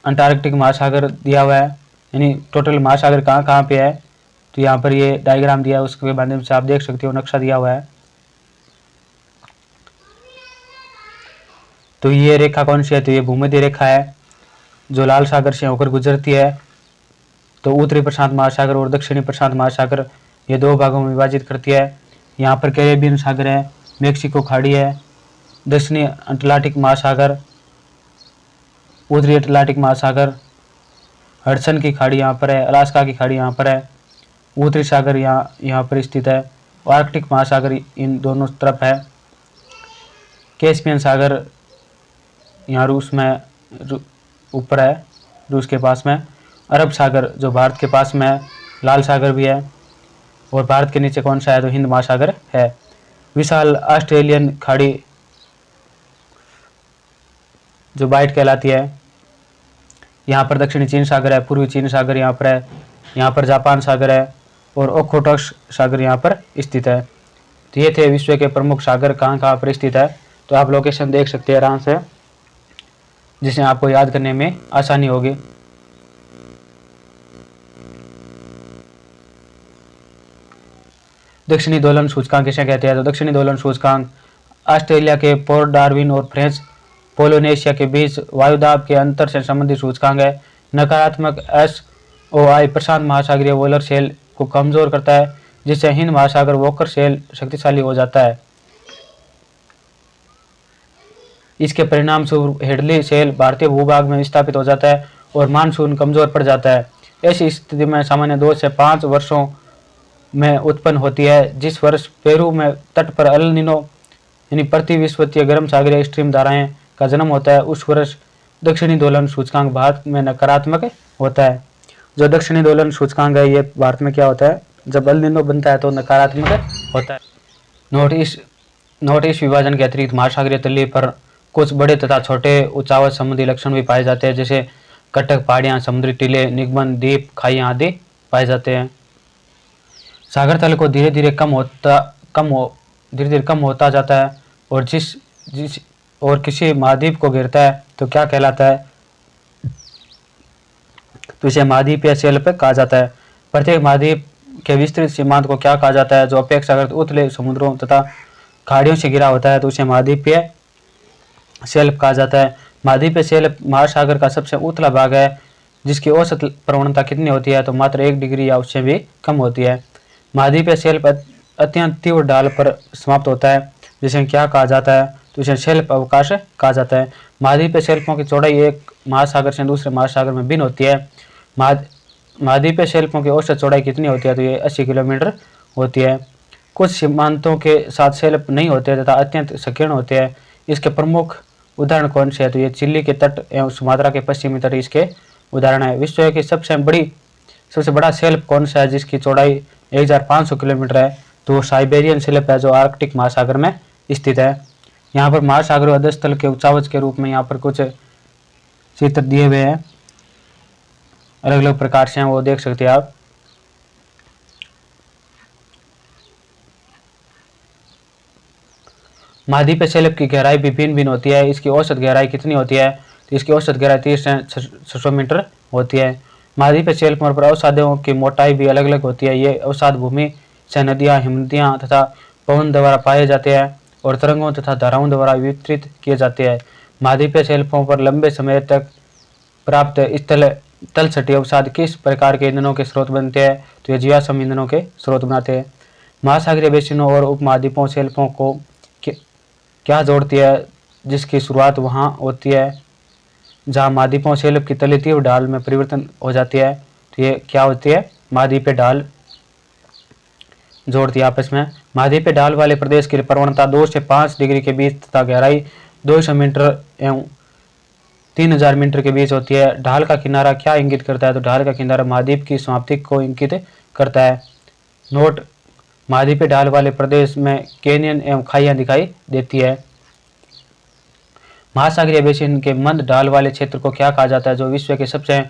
S1: अंटार्कटिक महासागर दिया हुआ है, यानी टोटल महासागर कहाँ कहाँ पे है, तो यहाँ पर ये डायग्राम दिया है, उसके माध्यम से आप देख सकते हो, नक्शा दिया हुआ है। तो ये रेखा कौन सी है? तो ये भूमध्य रेखा है, जो लाल सागर से होकर गुजरती है। तो उत्तरी प्रशांत महासागर और दक्षिणी प्रशांत महासागर ये 2 भागों में विभाजित करती है। यहाँ पर कैरेबियन सागर है, मेक्सिको खाड़ी है, दक्षिणी अटलांटिक महासागर, उत्तरी अटलांटिक महासागर, हडसन की खाड़ी यहाँ पर है, अलास्का की खाड़ी यहाँ पर है, उत्तरी सागर यहाँ पर स्थित है, आर्कटिक महासागर इन दोनों तरफ है, कैस्पियन सागर यहाँ रूस में ऊपर है, रूस के पास में, अरब सागर जो भारत के पास में है, लाल सागर भी है, और भारत के नीचे कौन सा है? तो हिंद महासागर है। विशाल ऑस्ट्रेलियन खाड़ी जो बाइट कहलाती है, यहाँ पर दक्षिणी चीन सागर है, पूर्वी चीन सागर यहाँ पर है, यहाँ पर जापान सागर है और ओखोटस्क सागर यहाँ पर स्थित है। तो ये थे विश्व के प्रमुख सागर कहाँ कहाँ पर स्थित है। तो आप लोकेशन देख सकते हैं आराम से, जिससे आपको याद करने में आसानी होगी। दक्षिणी दोलन सूचकांक किसे कहते हैं? तो दक्षिणी दोलन सूचकांक ऑस्ट्रेलिया के पोर्ट डार्विन और फ्रेंच पोलिनेशिया के बीच वायुदाब के अंतर से संबंधित सूचकांक है। नकारात्मक SOI प्रशांत महासागरीय वोलर शेल को कमजोर करता है, जिससे हिंद महासागर वोकर शेल शक्तिशाली हो जाता है। इसके परिणाम स्वरूप हेडली शेल भारतीय भूभाग में विस्थापित हो जाता है और मानसून कमजोर पड़ जाता है। ऐसी स्थिति में सामान्य 2 से 5 वर्षों में उत्पन्न होती है। जिस वर्ष पेरू में तट पर एल नीनो यानी प्रति विश्वतीय गर्म सागरीय स्ट्रीम धाराएं का जन्म होता है, उस वर्ष दक्षिणी दोलन सूचकांक भारत में नकारात्मक होता है। जो दक्षिणी दोलन सूचकांक है ये भारत में क्या होता है? जब एल नीनो बनता है तो नकारात्मक होता है। नोट ईस्ट विभाजन के अतिरिक्त महासागरीय तली पर कुछ बड़े तथा छोटे उच्चावच संबंधी लक्षण भी पाए जाते हैं, जैसे कटक पहाड़ियाँ, समुद्री टीले, निगमन, द्वीप, खाइयाँ आदि पाए जाते हैं। सागर तल को धीरे धीरे कम होता जाता है और किसी महाद्वीप को घेरता है तो क्या कहलाता है? तो इसे महाद्वीपीय शेल्फ कहा जाता है। प्रत्येक महाद्वीप के विस्तृत सीमांत को क्या कहा जाता है? जो अपेक्षाकृत उथले समुद्रों तथा खाड़ियों से घिरा होता है तो उसे महाद्वीपीय शेल्फ कहा जाता है। महाद्वीपीय शेल्फ महासागर का सबसे उथला भाग है, जिसकी औसत प्रवणता कितनी होती है? तो मात्र 1 डिग्री या उससे भी कम होती है। महाद्वीपीय शेल्फ अत्यंत तीव्र ढाल पर समाप्त होता है, जिसे क्या कहा जाता है? तो इसे शेल्फ अवकाश कहा जाता है। महाद्वीपीय शेल्फों की चौड़ाई एक महासागर से दूसरे महासागर में भिन्न होती है। महाद्वीपीय शेल्फों की औसत चौड़ाई कितनी होती है? तो ये 80 किलोमीटर होती है। कुछ सीमांतों के साथ शेल्फ नहीं होते तथा अत्यंत संकीर्ण होते हैं। इसके प्रमुख उदाहरण कौन से है? तो ये चिली के तट एवं सुमात्रा के पश्चिमी तट इसके उदाहरण है। विश्व की सबसे बड़ा शेल्फ कौन सा है जिसकी चौड़ाई 1500 किलोमीटर है? तो साइबेरियन शेल्फ है, जो आर्कटिक महासागर में स्थित है। यहाँ पर महासागर अधस्थल के उच्चावच के रूप में यहाँ पर कुछ चित्र दिए हुए हैं, अलग अलग प्रकार से हैं, वो देख सकते हैं आप। महाद्वीपीय शेल्फ की गहराई भी भिन्न भिन्न होती है। इसकी औसत गहराई कितनी होती है? तो इसकी औसत गहराई 30 से 600 मीटर होती है। महाद्वीपीय शेल्फ पर अवसादों की मोटाई भी अलग अलग होती है। ये अवसाद भूमि से नदियाँ, हिमनदियाँ तथा पवन द्वारा पाए जाते हैं और तरंगों तथा धाराओं द्वारा वितरित किए जाते हैं। महाद्वीपीय शेल्फों पर लंबे समय तक प्राप्त तलछटी अवसाद किस प्रकार के ईंधनों के स्रोत बनते हैं? तो ये जीवाश्म ईंधनों के स्रोत बनाते हैं। महासागरीय बेसिनों और उपमहाद्वीपों शेल्फों को क्या जोड़ती है, जिसकी शुरुआत वहाँ होती है जहाँ महाद्वीपों शेल्फ की तली तीव्र ढाल में परिवर्तन हो जाती है। तो ये क्या होती है? महाद्वीपीय ढाल जोड़ती है आपस में। महाद्वीपीय ढाल वाले प्रदेश की प्रवणता 2 से 5 डिग्री के बीच तथा गहराई 200 मीटर एवं 3000 मीटर के बीच होती है। ढाल का किनारा क्या इंगित करता है? तो ढाल का किनारा महाद्वीप की समाप्ति को इंगित करता है। नोट: महाद्वीपीय ढाल वाले प्रदेश में कैनियन एवं खाइयां दिखाई देती है। महासागरीय बेसिन के मंद ढाल वाले क्षेत्र को क्या कहा जाता है? जो विश्व के सबसे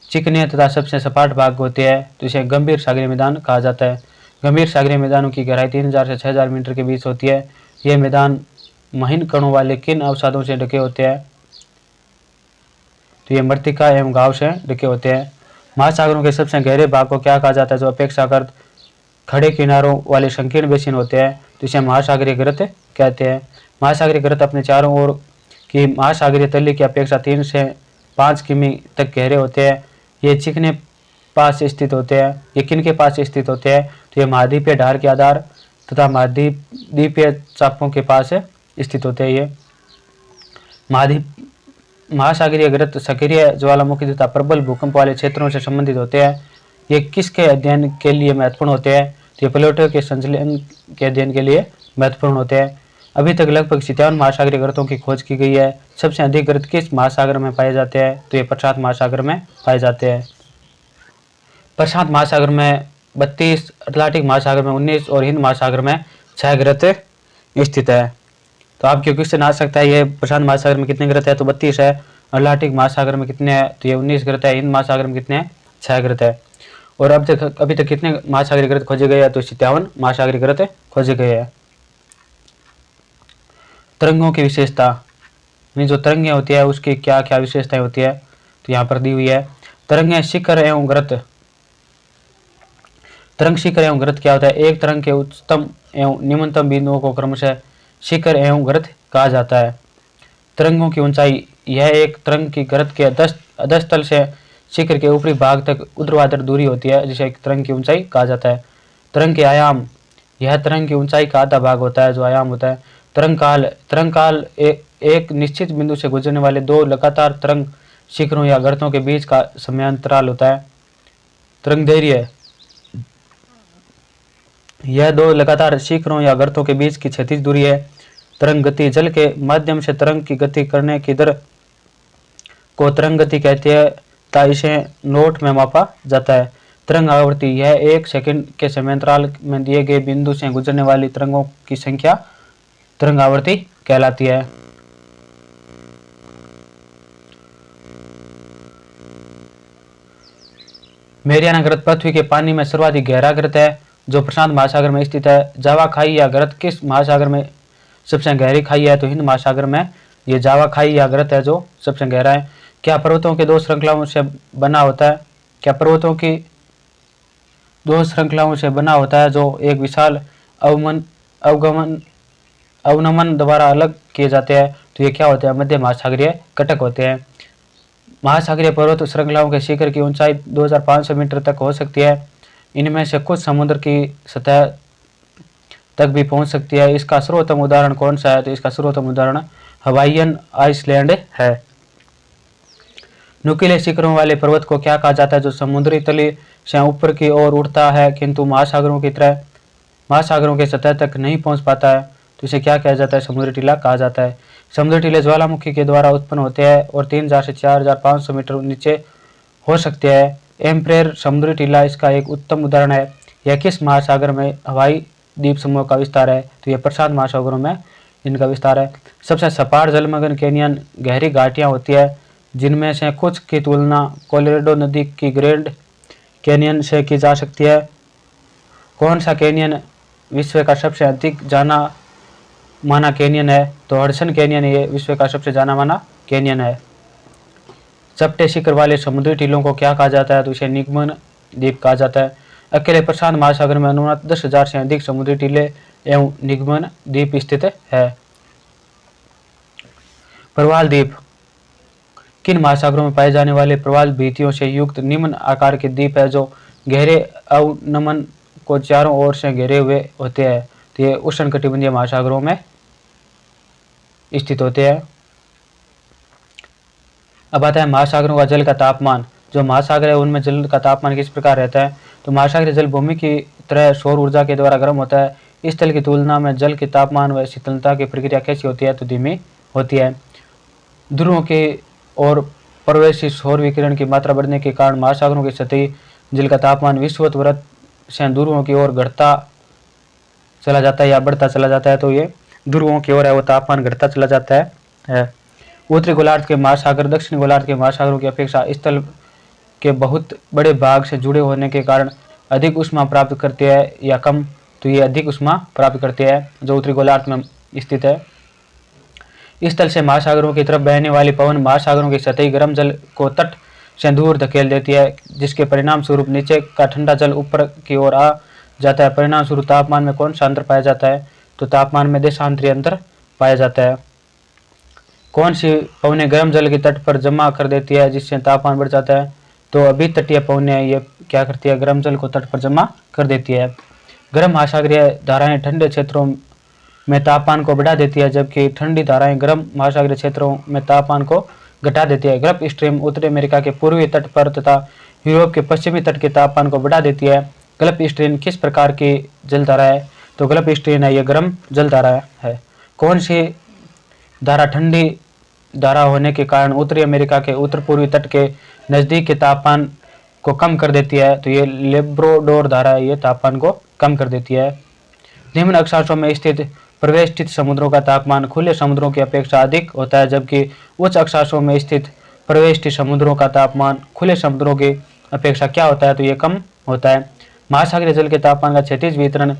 S1: चिकने तथा सबसे सपाट भाग होते हैं तो इसे गंभीर सागरीय मैदान कहा जाता है। गंभीर सागरीय मैदानों की गहराई 3000 से 6000 मीटर के बीच होती है। ये मैदान महीन कणों वाले किन अवसादों से ढके होते हैं? तो ये मृत्तिका एवं घाव से ढके होते हैं। महासागरों के सबसे गहरे भाग को क्या कहा जाता है? जो अपेक्षाकृत खड़े किनारों वाले संकीर्ण बेसिन होते हैं तो इसे महासागरीय गर्त कहते हैं। महासागरीय गर्त अपने चारों ओर की महासागरीय तली की अपेक्षा 3 से 5 किमी तक गहरे होते हैं। ये चिकने पास स्थित होते हैं। ये किनके पास स्थित होते हैं? तो ये महाद्वीपीय ढाल के आधार तथा महाद्वीपीय चापों के पास स्थित होते हैं। ये महासागरीय गर्त सक्रिय ज्वालामुखी तथा प्रबल भूकंप वाले क्षेत्रों से संबंधित होते हैं। ये किसके अध्ययन के लिए महत्वपूर्ण होते हैं? तो ये प्लेटो के संचलन के अध्ययन के लिए महत्वपूर्ण होते हैं। अभी तक लगभग 57 महासागरीय गर्तों की खोज की गई है। सबसे अधिक गर्त किस महासागर में पाए जाते हैं? तो ये प्रशांत महासागर में पाए जाते हैं। प्रशांत महासागर में 32, अटलांटिक महासागर में 19 और हिंद महासागर में 6 गर्त स्थित है। तो आपके क्वेश्चन आ सकता है ये प्रशांत महासागर में कितने गर्त है? तो 32 है। अटलांटिक महासागर में कितने हैं? तो ये 19 गर्त है। हिंद महासागर में कितने हैं? 6 गर्त है। और अभी तक कितने महासागरीय गर्त खोजे गए हैं? तो 57 महासागरीय गर्त खोजे गए हैं। तरंगों की विशेषता, यानी जो तरंगें होती है उसकी क्या क्या विशेषताएं होती है? तो यहाँ पर दी हुई है। तरंगें शिखर एवं गर्त तरंग शिखर एवं गर्त क्या होता है? एक तरंग के उच्चतम एवं निम्नतम बिंदुओं को क्रमशः शिखर एवं गर्त कहा जाता है। तरंगों की ऊंचाई, यह एक तरंग की गर्त के अधस्तल से शिखर के ऊपरी भाग तक ऊर्ध्वाधर दूरी होती है, जिसे एक तरंग की ऊंचाई कहा जाता है। तरंग के आयाम, यह तरंग की ऊंचाई का आधा भाग होता है जो आयाम होता है। तरंग काल एक निश्चित बिंदु से गुजरने वाले दो लगातार तरंग शिखरों या गर्तों के बीच का समयांतराल होता है। तरंग दैर्घ्य, यह दो लगातार शिखरों या गर्तों के बीच की क्षैतिज दूरी है। तरंग गति, जल के माध्यम से तरंग की गति करने की दर को तरंग गति कहते हैं तथा इसे नोट में मापा जाता है। तरंग आवृत्ति, यह एक सेकंड के समयांतराल में दिए गए बिंदु से गुजरने वाली तरंगों की संख्या तरंग आवृत्ति कहलाती है। मेरियाना गर्त पृथ्वी के पानी में सर्वाधिक गहरा गर्त है जो प्रशांत महासागर में स्थित है। जावा खाई या गर्त किस महासागर में सबसे गहरी खाई है? तो हिंद महासागर में ये जावा खाई या गर्त है जो सबसे गहरा है। क्या पर्वतों के दो श्रृंखलाओं से बना होता है? क्या पर्वतों की दो श्रृंखलाओं से बना होता है जो एक विशाल अवनमन द्वारा अलग किए जाते हैं? तो ये क्या होते हैं? मध्य महासागरीय कटक होते हैं। महासागरीय पर्वत श्रृंखलाओं के शिखर की ऊंचाई 2500 मीटर तक हो सकती है। इनमें से कुछ समुद्र की सतह तक भी पहुंच सकती है। इसका सर्वोत्तम उदाहरण कौन सा है? तो इसका सर्वोत्तम उदाहरण हवाईयन आइसलैंड है। नुकीले शिखरों वाले पर्वत को क्या कहा जाता है? जो समुद्री तली से ऊपर की ओर उठता है किंतु महासागरों की तरह महासागरों के सतह तक नहीं पहुंच पाता है, तो इसे क्या कहा जाता है? समुद्री टीला कहा जाता है। समुद्री टीले ज्वालामुखी के द्वारा उत्पन्न होते हैं और 3000 से 4500 मीटर नीचे हो सकते हैं। एम्प्रेयर समुद्री टीला इसका एक उत्तम उदाहरण है। यह किस महासागर में हवाई द्वीप समूह का विस्तार है? तो यह प्रशांत महासागरों में इनका विस्तार है। सबसे सपाट जलमग्न कैनियन गहरी घाटियां होती है जिनमें से कुछ की तुलना कोलोराडो नदी की ग्रैंड कैनियन से की जा सकती है। कौन सा कैनियन विश्व का सबसे अधिक जाना माना कैनियन है? तो हडसन कैनियन ये विश्व का सबसे जाना माना कैनियन है। चपटे शिखर वाले समुद्री टीलों को क्या कहा जाता है? तो इसे निगमन द्वीप कहा जाता है। अकेले प्रशांत महासागर में अनुमानित 10,000 से अधिक समुद्री टीले एवं निगमन द्वीप स्थित है। प्रवाल द्वीप, किन महासागरों में पाए जाने वाले प्रवाल भित्तियों से युक्त निम्न आकार के द्वीप है जो गहरे अवनमन को चारों ओर से घेरे हुए होते हैं? तो ये उष्णकटिबंधीय महासागरों में स्थित होते हैं। अब आता है महासागरों का जल का तापमान। जो महासागर है उनमें जल का तापमान किस प्रकार रहता है? तो महासागरीय जल भूमि की तरह सौर ऊर्जा के द्वारा गर्म होता है। इस जल की तुलना में जल के तापमान व शीतलता की प्रक्रिया कैसी होती है? तो धीमी होती है। ध्रुवों के और प्रवेशी सौर विकिरण की मात्रा बढ़ने के कारण महासागरों की सतही जल का तापमान विषुवत से ध्रुवों की ओर घटता चला जाता है या बढ़ता चला जाता है। तो ये ध्रुवों की ओर है वो तापमान घटता चला जाता है। उत्तरी गोलार्ध के महासागर दक्षिणी गोलार्ध के महासागरों की अपेक्षा स्थल के बहुत बड़े भाग से जुड़े होने के कारण अधिक उष्मा प्राप्त करते हैं या कम? तो ये अधिक उष्मा प्राप्त करते हैं जो उत्तरी गोलार्ध में स्थित है। इस तल से महासागरों की तरफ बहने वाली पवन महासागरों की सतही गर्म जल को तट से दूर धकेल देती है, जिसके परिणाम स्वरूप नीचे का ठंडा जल ऊपर की ओर आ जाता है। परिणाम स्वरूप तापमान में कौन सा अंतर पाया जाता है? तो तापमान में देशांतरीय अंतर पाया जाता है। कौन सी पवनें गर्म जल के तट पर जमा कर देती है जिससे तापमान बढ़ जाता है? तो अभी तटीय पवनें ये क्या करती है? गर्म जल को तट पर जमा कर देती है। गर्म महासागरीय धाराएं ठंडे क्षेत्रों में तापमान को बढ़ा देती है जबकि ठंडी धाराएं गर्म महासागरीय क्षेत्रों में तापमान को घटा देती है। गल्फ स्ट्रीम उत्तरी अमेरिका के पूर्वी तट पर तथा यूरोप के पश्चिमी तट के तापमान को बढ़ा देती है। गल्फ स्ट्रीम किस प्रकार की जलधारा है? तो गल्फ स्ट्रीम है ये गर्म जलधारा है। कौन सी धारा ठंडी धारा होने के कारण उत्तरी अमेरिका के उत्तर पूर्वी तट के नजदीक के तापमान को कम कर देती है? तो ये लेब्राडोर धारा ये तापमान को कम कर देती है। निम्न अक्षांशों में स्थित प्रवेशित समुद्रों का तापमान खुले समुद्रों की अपेक्षा अधिक होता है जबकि उच्च अक्षांशों में स्थित प्रवेशित समुद्रों का तापमान खुले समुद्रों की अपेक्षा क्या होता है? तो ये कम होता है। महासागरीय जल के तापमान का क्षैतिज वितरण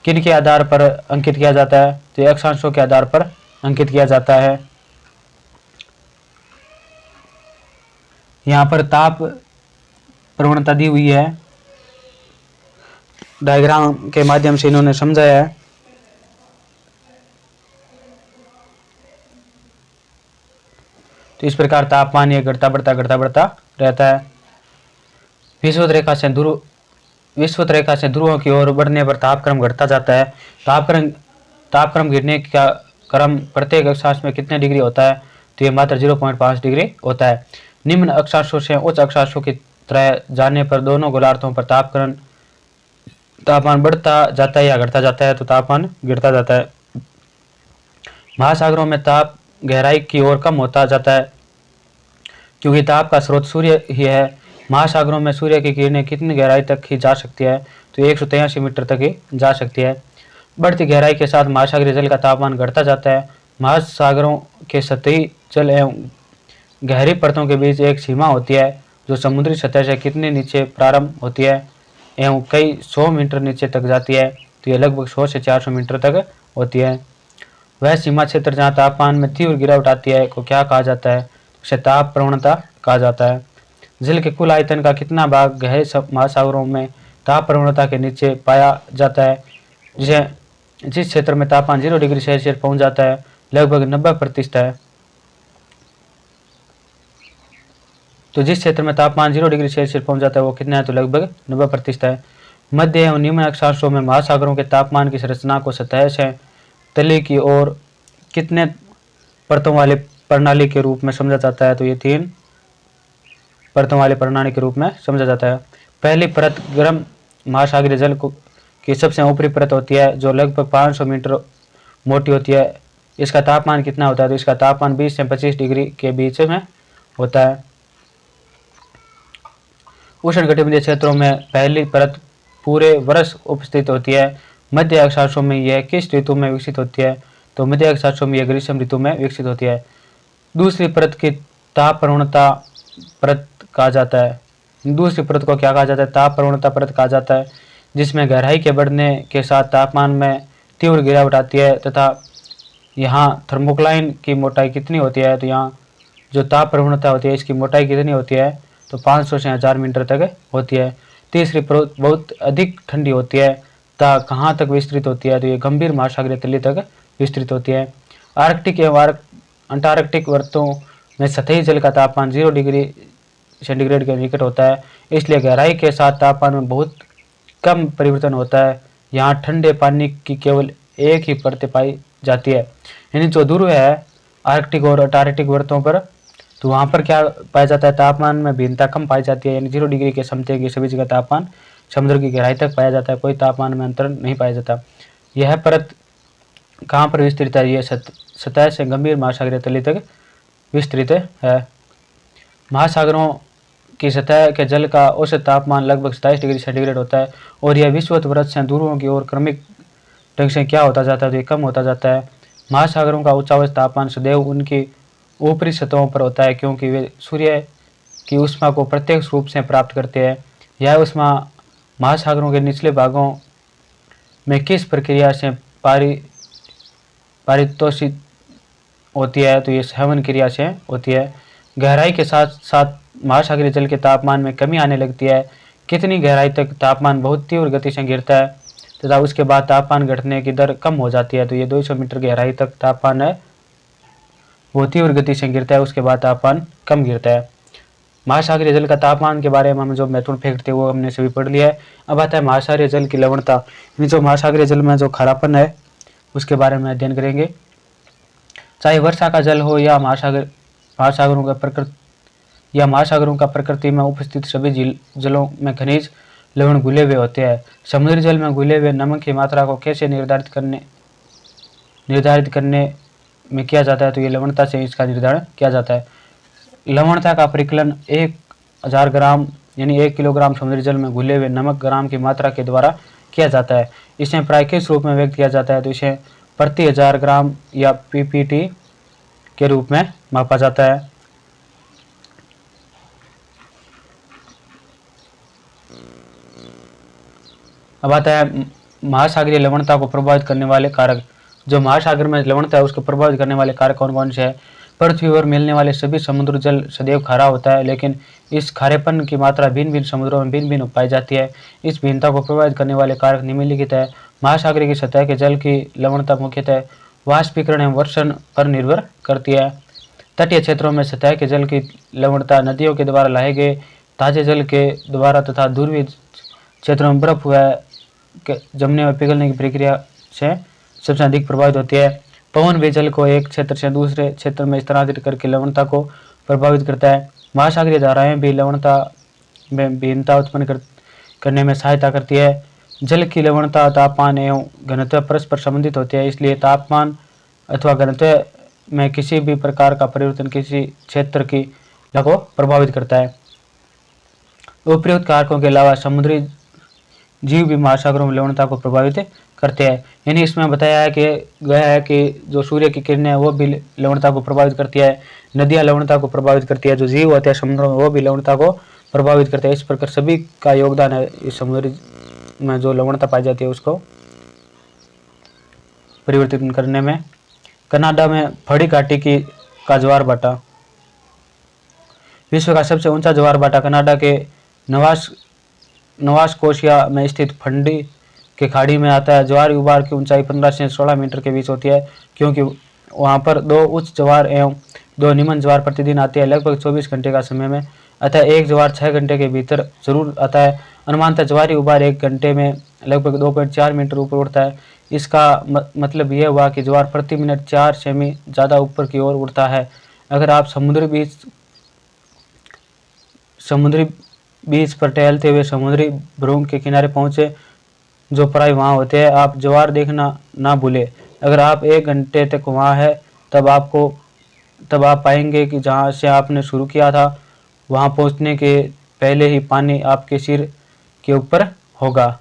S1: किन के आधार पर अंकित किया जाता है? तो ये अक्षांशों के आधार पर अंकित किया जाता है। यहाँ पर ताप प्रवणता दी हुई है। डायग्राम के माध्यम से इन्होंने समझाया है। तो इस प्रकार तापमान ये घटता बढ़ता रहता है। विषुवत रेखा से ध्रुवों की ओर बढ़ने पर तापक्रम घटता जाता है। तापक्रम गिरने का क्रम प्रत्येक अक्षांश में कितने डिग्री होता है? तो ये मात्र 0.5 डिग्री होता है। निम्न अक्षांशों से उच्च अक्षांशों की तरह जाने पर दोनों गोलार्धों पर तापमान बढ़ता जाता है या घटता जाता है? तो तापमान गिरता जाता है। महासागरों में ताप गहराई की ओर कम होता जाता है क्योंकि ताप का स्रोत सूर्य ही है। महासागरों में सूर्य की किरणें कितनी गहराई तक ही जा सकती है? तो 183 मीटर तक ही जा सकती है। बढ़ती गहराई के साथ महासागरीय जल का तापमान घटता जाता है। महासागरों के सतही जल एवं गहरी परतों के बीच एक सीमा होती है जो समुद्री सतह से कितने नीचे प्रारंभ होती है एवं कई 100 मीटर नीचे तक जाती है? तो यह लगभग 100 से 400 मीटर तक होती है। वह सीमा क्षेत्र जहाँ तापमान में तीव्र गिरावट आती है को क्या कहा जाता है? उसे ताप प्रवणता कहा जाता है। जल के कुल आयतन का कितना भाग गहरे महासागरों में ताप प्रवणता के नीचे पाया जाता है? जिस क्षेत्र में तापमान 0 डिग्री सेल्सियस पहुंच जाता है लगभग 90% है। तो जिस क्षेत्र में तापमान 0 डिग्री सेल्सियस पहुंच जाता है वो कितना है? तो लगभग 90% है। मध्य एवं निम्न अक्षांशों में महासागरों के तापमान की संरचना को सतह से तली की ओर कितने परतों वाली प्रणाली के रूप में समझा जाता है? तो ये 3 परतों वाली प्रणाली के रूप में समझा जाता है। पहली परत गर्म महासागरीय जल की सबसे ऊपरी परत होती है जो लगभग 500 मीटर मोटी होती है। इसका तापमान कितना होता है? तो इसका तापमान 20 से 25 डिग्री के बीच में होता है। उष्णकटिबंधीय क्षेत्रों में पहली परत पूरे वर्ष उपस्थित होती है। मध्य अक्षांशों में यह किस ऋतु में विकसित होती है? तो मध्य अक्षांशों में यह ग्रीष्म ऋतु में विकसित होती है। दूसरी परत की ताप प्रवणता परत कहा जाता है। दूसरी परत को क्या कहा जाता है? ताप प्रवणता परत कहा जाता है, जिसमें गहराई के बढ़ने के साथ तापमान में तीव्र गिरावट आती है तथा यहाँ थर्मोक्लाइन की मोटाई कितनी होती है? तो यहाँ जो ताप प्रवणता होती है इसकी मोटाई कितनी होती है? तो 500 से 1000 मीटर तक होती है। तीसरी परत बहुत अधिक ठंडी होती है तथा कहाँ तक विस्तृत होती है? तो ये गंभीर महासागरीय तली तक विस्तृत होती है। आर्कटिक एवं अंटार्कटिक वर्तों में सतही जल का तापमान 0 डिग्री सेंटीग्रेड के निकट होता है, इसलिए गहराई के साथ तापमान में बहुत कम परिवर्तन होता है। यहाँ ठंडे पानी की केवल एक ही परत पाई जाती है। यानी जो ध्रुव है आर्कटिक और अंटार्कटिक वर्तों पर, तो वहाँ पर क्या पाया जाता है? तापमान में भिन्नता कम पाई जाती है। यानी 0 डिग्री के समतल की सभी जगह तापमान समुद्र की गहराई तक पाया जाता है, कोई तापमान में अंतर नहीं पाया जाता। यह परत कहाँ पर विस्तृत है? यह सतह से गंभीर महासागरीय तली तक विस्तृत है। महासागरों की सतह के जल का औसत तापमान लगभग 27 डिग्री सेंटीग्रेड होता है और यह विषुवत वृत्त से ध्रुवों की ओर क्रमिक ढंग से क्या होता जाता है? तो ये कम होता जाता है। महासागरों का उच्चावच तापमान सदैव उनकी ऊपरी सतहों पर होता है क्योंकि वे सूर्य की ऊष्मा को प्रत्यक्ष रूप से प्राप्त करते हैं। यह ऊष्मा महासागरों के निचले भागों में किस प्रक्रिया से पारितोषित होती है? तो ये संवहन क्रिया से होती है। गहराई के साथ साथ महासागरीय जल के तापमान में कमी आने लगती है। कितनी गहराई तक तापमान बहुत तीव्र गति से गिरता है तथा उसके बाद तापमान घटने की दर कम हो जाती है? तो ये 200 मीटर गहराई तक तापमान है वो तीव्र गति से गिरता है, उसके बाद तापमान कम गिरता है। महासागरीय जल का तापमान के बारे में हम जो महत्वपूर्ण फैक्ट थे वो हमने सभी पढ़ लिया है। अब आता है महासागरीय जल की लवणता। जो महासागरीय जल में जो खारापन है उसके बारे में अध्ययन करेंगे। चाहे वर्षा का जल हो या महासागरों का प्रकृति में उपस्थित सभी जलों में खनिज लवण घुले हुए होते हैं। समुद्री जल में घुले हुए नमक की मात्रा को कैसे निर्धारित करने में किया जाता है? तो ये लवणता से इसका निर्धारण किया जाता है। लवणता का परिकलन 1000 ग्राम यानी 1 किलोग्राम समुद्री जल में घुले हुए नमक ग्राम की मात्रा के द्वारा किया जाता है। इसे प्राकृतिक रूप में व्यक्त किया जाता है तो इसे प्रति 1000 ग्राम या पीपीटी के रूप में मापा जाता है। अब आता है महासागरीय लवणता को प्रभावित करने वाले कारक। जो महासागर में लवणता है उसको प्रभावित करने वाले कारक कौन कौन से हैं? पृथ्वी पर मिलने वाले सभी समुद्र जल सदैव खारा होता है, लेकिन इस खारेपन की मात्रा भिन्न भिन्न समुद्रों में भिन्न भिन्न पाई जाती है। इस भिन्नता को प्रभावित करने वाले कारक निम्नलिखित है। महासागर की सतह के जल की लवणता मुख्यतः वाष्पीकरण एवं वर्षण पर निर्भर करती है। तटीय क्षेत्रों में सतह के जल की लवणता नदियों के द्वारा लाए गए ताजे जल के द्वारा तथा ध्रुवीय क्षेत्रों में बर्फ हुआ जमने और पिघलने की प्रक्रिया से सबसे अधिक प्रभावित होती है। पवन भी जल को एक क्षेत्र से दूसरे क्षेत्र में स्थानांतरित करके लवणता को प्रभावित करता है। महासागरीय धाराएं भी लवणता में भिन्नता उत्पन्न करने में सहायता करती है। जल की लवणता तापमान एवं घनत्व परस्पर संबंधित होती है, इसलिए तापमान अथवा घनत्व में किसी भी प्रकार का परिवर्तन किसी क्षेत्र की लवणता को प्रभावित करता है। उपयुक्त कारकों के अलावा समुद्री जीव भी महासागरों में लवणता को प्रभावित करते हैं। यानी इसमें बताया गया है कि जो सूर्य की किरणें हैं वो भी लवणता को प्रभावित करती है, नदियां लवणता को प्रभावित करती है, जो जीव होते हैं समुद्रों में वो भी लवणता को प्रभावित करते हैं। इस प्रकार सभी का योगदान है इस समुद्री में जो लवणता पाई जाती है उसको परिवर्तित करने में। कनाडा में फड़ी घाटी का ज्वार भाटा। विश्व का सबसे ऊंचा ज्वार भाटा कनाडा के नवास्कोशिया में स्थित फंडी के खाड़ी में आता है। ज्वार उबार की ऊंचाई 15 से 16 मीटर के बीच होती है, क्योंकि वहां पर 2 उच्च ज्वार एवं 2 निम्न ज्वार प्रतिदिन आती है, लगभग 24 घंटे का समय में। अतः एक ज्वार 6 घंटे के भीतर जरूर आता है। अनुमानतः ज्वारी उबार 1 घंटे में लगभग 2.4 मीटर ऊपर उड़ता है। इसका मतलब यह हुआ कि ज्वार प्रति मिनट 4 सेमी ज़्यादा ऊपर की ओर उड़ता है। अगर आप समुद्री बीच पर टहलते हुए समुद्री भ्रूण के किनारे पहुंचे जो प्राय वहां होते हैं, आप ज्वार देखना ना भूलें। अगर आप 1 घंटे तक वहां हैं तब आप पाएंगे कि जहां से आपने शुरू किया था वहां पहुंचने के पहले ही पानी आपके सिर के ऊपर होगा।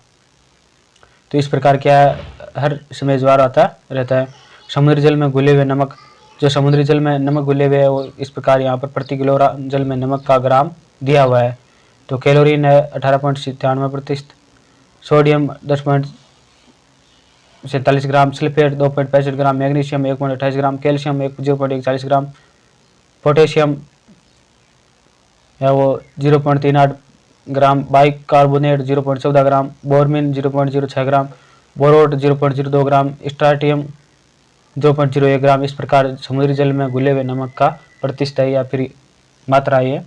S1: तो इस प्रकार क्या हर समय ज्वार आता रहता है। समुद्री जल में घुले हुए नमक। जो समुद्री जल में नमक घुले हुए है वो इस प्रकार यहाँ पर प्रति किलोग्राम जल में नमक का ग्राम दिया हुआ है। तो कैलोरीन है 18.97%, सोडियम 10.47 ग्राम, सल्फेट 2.65 ग्राम, मैग्नीशियम 1.28 ग्राम, कैल्शियम 0.41 ग्राम, पोटेशियम है वो 0.38 ग्राम, बाइकार्बोनेट 0.14 ग्राम, बोरमिन 0.06 ग्राम, बोरोट 0.02 ग्राम, स्ट्राटियम 2.01 ग्राम। इस प्रकार समुद्री जल में घुले हुए नमक का प्रतिशत है या फिर मात्रा है।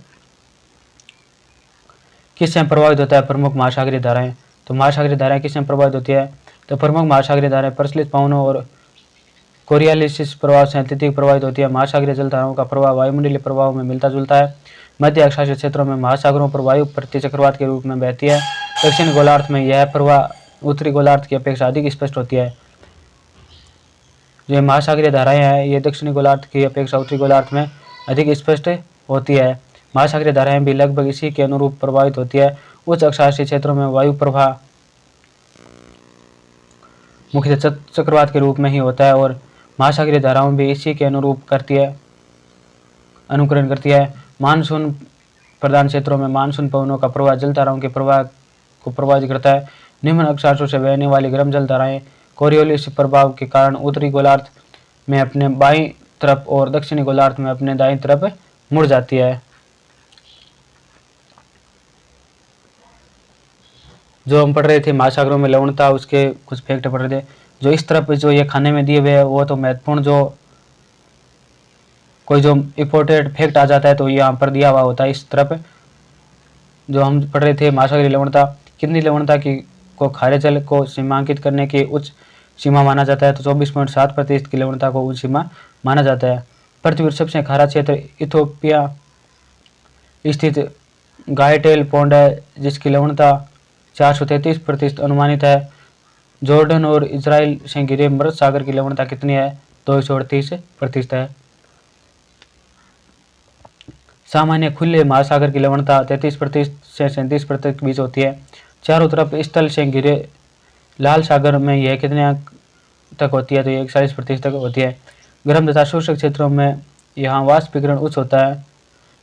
S1: किससे प्रभावित होता है प्रमुख महासागरीय धाराएं। तो महासागरीय धाराएं किससे प्रभावित होती है। तो प्रमुख महासागरीय धाराएं प्रचलित पवनों और कोरियालिस प्रभाव से अत्यधिक प्रभावित होती है। महासागरीय जल धाराओं का प्रभाव वायुमंडलीय प्रभाव में मिलता जुलता है। मध्य अक्षांशीय क्षेत्रों में महासागरों पर वायु प्रति चक्रवात के रूप में बहती है। दक्षिण गोलार्ध में यह प्रवाह उत्तरी गोलार्ध की अपेक्षा अधिक स्पष्ट होती है। जो महासागरीय धाराएं हैं ये दक्षिणी गोलार्ध की अपेक्षा उत्तरी गोलार्ध में अधिक स्पष्ट होती है। महासागरीय धाराएं भी लगभग इसी के अनुरूप प्रभावित होती है। उच्च अक्षांशीय क्षेत्रों में वायु प्रवाह मुख्यतः चक्रवात के रूप में ही होता है और महासागरीय धाराओं भी इसी के अनुरूप अनुकरण करती है। मानसून प्रधान क्षेत्रों में मानसून पवनों का प्रवाह जल धाराओं के प्रवाह को प्रभावित करता है। निम्न अक्षांशों से बहने वाली गर्म जल धाराएं कोरियोलिस प्रभाव के कारण उत्तरी गोलार्ध में अपने बाईं तरफ और दक्षिणी गोलार्ध में अपने दाईं तरफ मुड़ जाती है। जो हम पढ़ रहे थे महासागरों में लवणता, उसके कुछ फैक्ट पढ़ रहे थे। जो इस तरफ जो ये खाने में दिए हुए हैं वो तो महत्वपूर्ण, जो कोई जो इम्पोर्टेंट फैक्ट आ जाता है तो ये यहाँ पर दिया हुआ होता है। इस तरफ जो हम पढ़ रहे थे महासागरीय लवणता, कितनी लवणता को खारे जल को सीमांकित करने की उच्च सीमा माना जाता है। तो 24.7% की लवणता को उच्च सीमा माना जाता है। पृथ्वी पर सबसे खारा क्षेत्र इथियोपिया स्थित गायटेल पोंड है जिसकी लवणता 433% अनुमानित है। जॉर्डन और इजराइल से घिरे मृत सागर की लवणता कितनी है। 238% है। सामान्य खुले महासागर की लवणता 33% से 37% के बीच होती है। चारों तरफ स्थल से घिरे लाल सागर में यह कितने तक होती है। तो ये 41% तक होती है। गर्म तथा शुष्क क्षेत्रों में यहाँ वाष्पीकरण उच्च होता है।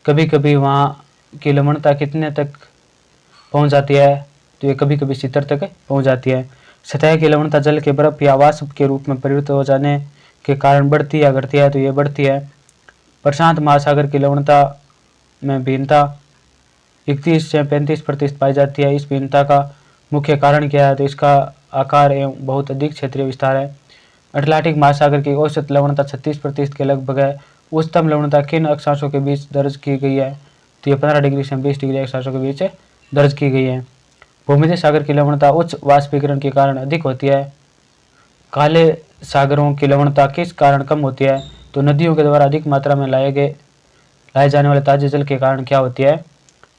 S1: कभी कभी वहाँ की लवणता कितने तक पहुँच जाती है। तो ये कभी कभी 70 तक पहुँच जाती है। सतह की लवणता जल के बर्फ या वाष्प के रूप में परिवर्तित हो जाने के कारण बढ़ती या घटती है। तो ये बढ़ती है। प्रशांत महासागर की लवणता में भिन्नता 31 से 35% पाई जाती है। इस भिन्नता का मुख्य कारण क्या है? तो इसका आकार एवं बहुत अधिक क्षेत्रीय विस्तार है। अटलांटिक महासागर की औसत लवणता 36% के लगभग है। उच्चतम लवणता किन अक्षांशों के बीच दर्ज की गई है? तो ये 15 डिग्री से 20 डिग्री अक्षांशों के बीच दर्ज की गई है। भूमध्य सागर की लवणता उच्च वाष्पीकरण के कारण अधिक होती है। काले सागरों की लवणता किस कारण कम होती है? तो नदियों के द्वारा अधिक मात्रा में लाए जाने वाले ताजे जल के कारण क्या होती है?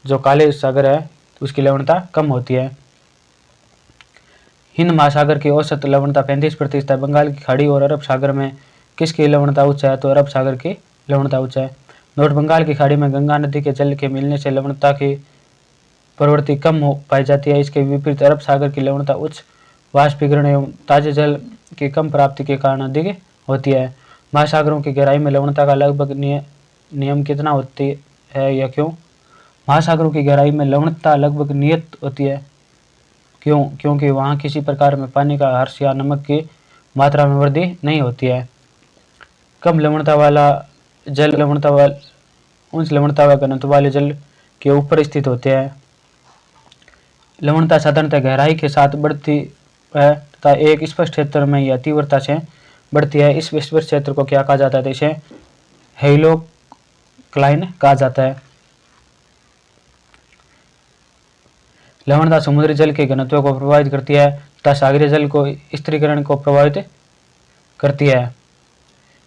S1: जो काले सागर है उसकी लवणता कम होती है। हिंद महासागर की औसत लवणता 35% है। बंगाल की खाड़ी और अरब सागर में किसकी लवणता उच्च है? तो अरब सागर की लवणता उच्च है। नोट, बंगाल की खाड़ी में गंगा नदी के जल के मिलने से लवणता की प्रवृत्ति कम हो पाई जाती है। इसके विपरीत अरब सागर की लवणता उच्च वाष्पीकरण एवं ताजे जल की कम प्राप्ति के कारण अधिक होती है। महासागरों की गहराई में लवणता का लगभग नियम कितना होती है या क्यों? महासागरों की गहराई में लवणता लगभग नियत होती है। क्यों? क्योंकि वहाँ किसी प्रकार में पानी का हर्ष या नमक की मात्रा में वृद्धि नहीं होती है। कम लवणता वाला जल उच्च लवणता व घनत्व वाले जल के ऊपर स्थित होते हैं। लवणता साधारणतः गहराई के साथ बढ़ती है तथा एक स्पष्ट क्षेत्र में या तीव्रता से बढ़ती है। इस स्पष्ट क्षेत्र को क्या कहा जाता है? तो इसे हेलियोक्लाइन कहा जाता है। लवणता समुद्री जल के घनत्व को प्रभावित करती है तथा सागरीय जल को स्थिरीकरण को प्रभावित करती है।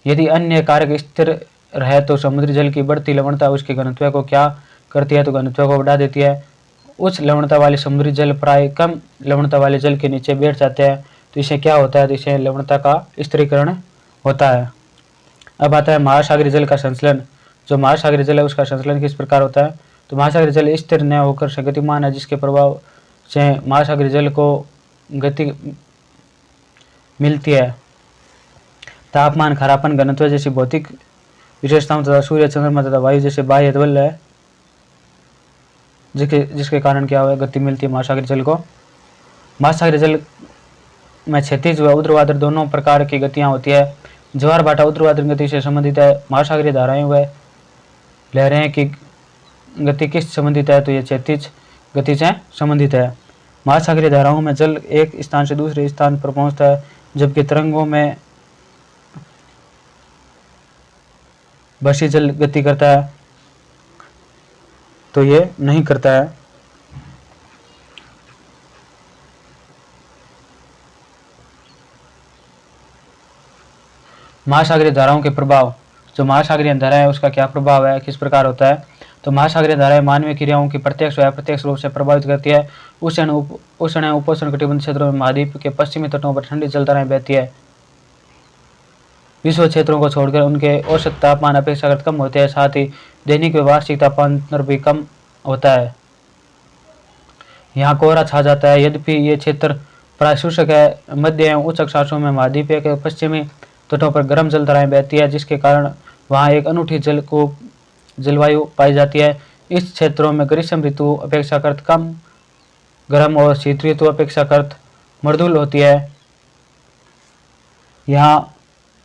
S1: यदि अन्य कारक स्थिर रहे तो समुद्री जल की बढ़ती लवणता उसके घनत्व को क्या करती है? तो घनत्व को बढ़ा देती है। उच्च लवणता वाले समुद्री जल प्राय कम लवणता वाले जल के नीचे बैठ जाते हैं। तो इसे क्या होता है? तो इसे लवणता का स्थिरीकरण होता है। अब आता है महासागरीय जल का संचलन। जो महासागरीय जल है उसका संचलन किस प्रकार होता है? तो महासागरीय जल स्थिर न होकर गतिमान है, जिसके प्रभाव से महासागरीय जल को गति मिलती है। तापमान, खारापन, घनत्व जैसी भौतिक विशेषताओं तथा सूर्य, चंद्रमा तथा वायु जैसे बाह्य बल है जिसके कारण क्या हुआ? गति मिलती है महासागरीय जल को। महासागरीय जल में क्षैतिज व ऊर्ध्वाधर दोनों प्रकार की गतियां होती है। ज्वार भाटा ऊर्ध्वाधर गति से संबंधित है। महासागरीय धाराएं व लहरें की गति किस संबंधित है? तो ये क्षैतिज गति से संबंधित है। महासागरीय धाराओं में जल एक स्थान से दूसरे स्थान पर पहुंचता है, जबकि तरंगों में बसी जल गति करता है तो ये नहीं करता है। महासागरीय धाराओं के प्रभाव। जो महासागरीय धारा है उसका क्या प्रभाव है, किस प्रकार होता है? तो महासागरीय धाराएं मानवीय क्रियाओं की प्रत्यक्ष व अप्रत्यक्ष रूप से प्रभावित करती है। उष्ण उपोष्ण कटिबंध क्षेत्रों में महाद्वीप के पश्चिमी तटों पर ठंडी जलधाराएं बहती है। विश्व क्षेत्रों को छोड़कर उनके औसत तापमान अपेक्षाकृत कम होते हैं। साथ ही दैनिक व वार्षिक तापमान भी कम होता है। यहाँ कोहरा छा जाता है। यद्यपि ये क्षेत्र प्राय शुष्क है। मध्य एवं उच्च अक्षांशों में महाद्वीप के पश्चिमी तटों पर गर्म जलधाराएं बहती है, जिसके कारण वहाँ एक अनूठी जलवायु पाई जाती है। इस क्षेत्रों में ग्रीष्म ऋतु अपेक्षाकृत कम गर्म और शीत ऋतु अपेक्षाकृत मृदुल होती है। यहाँ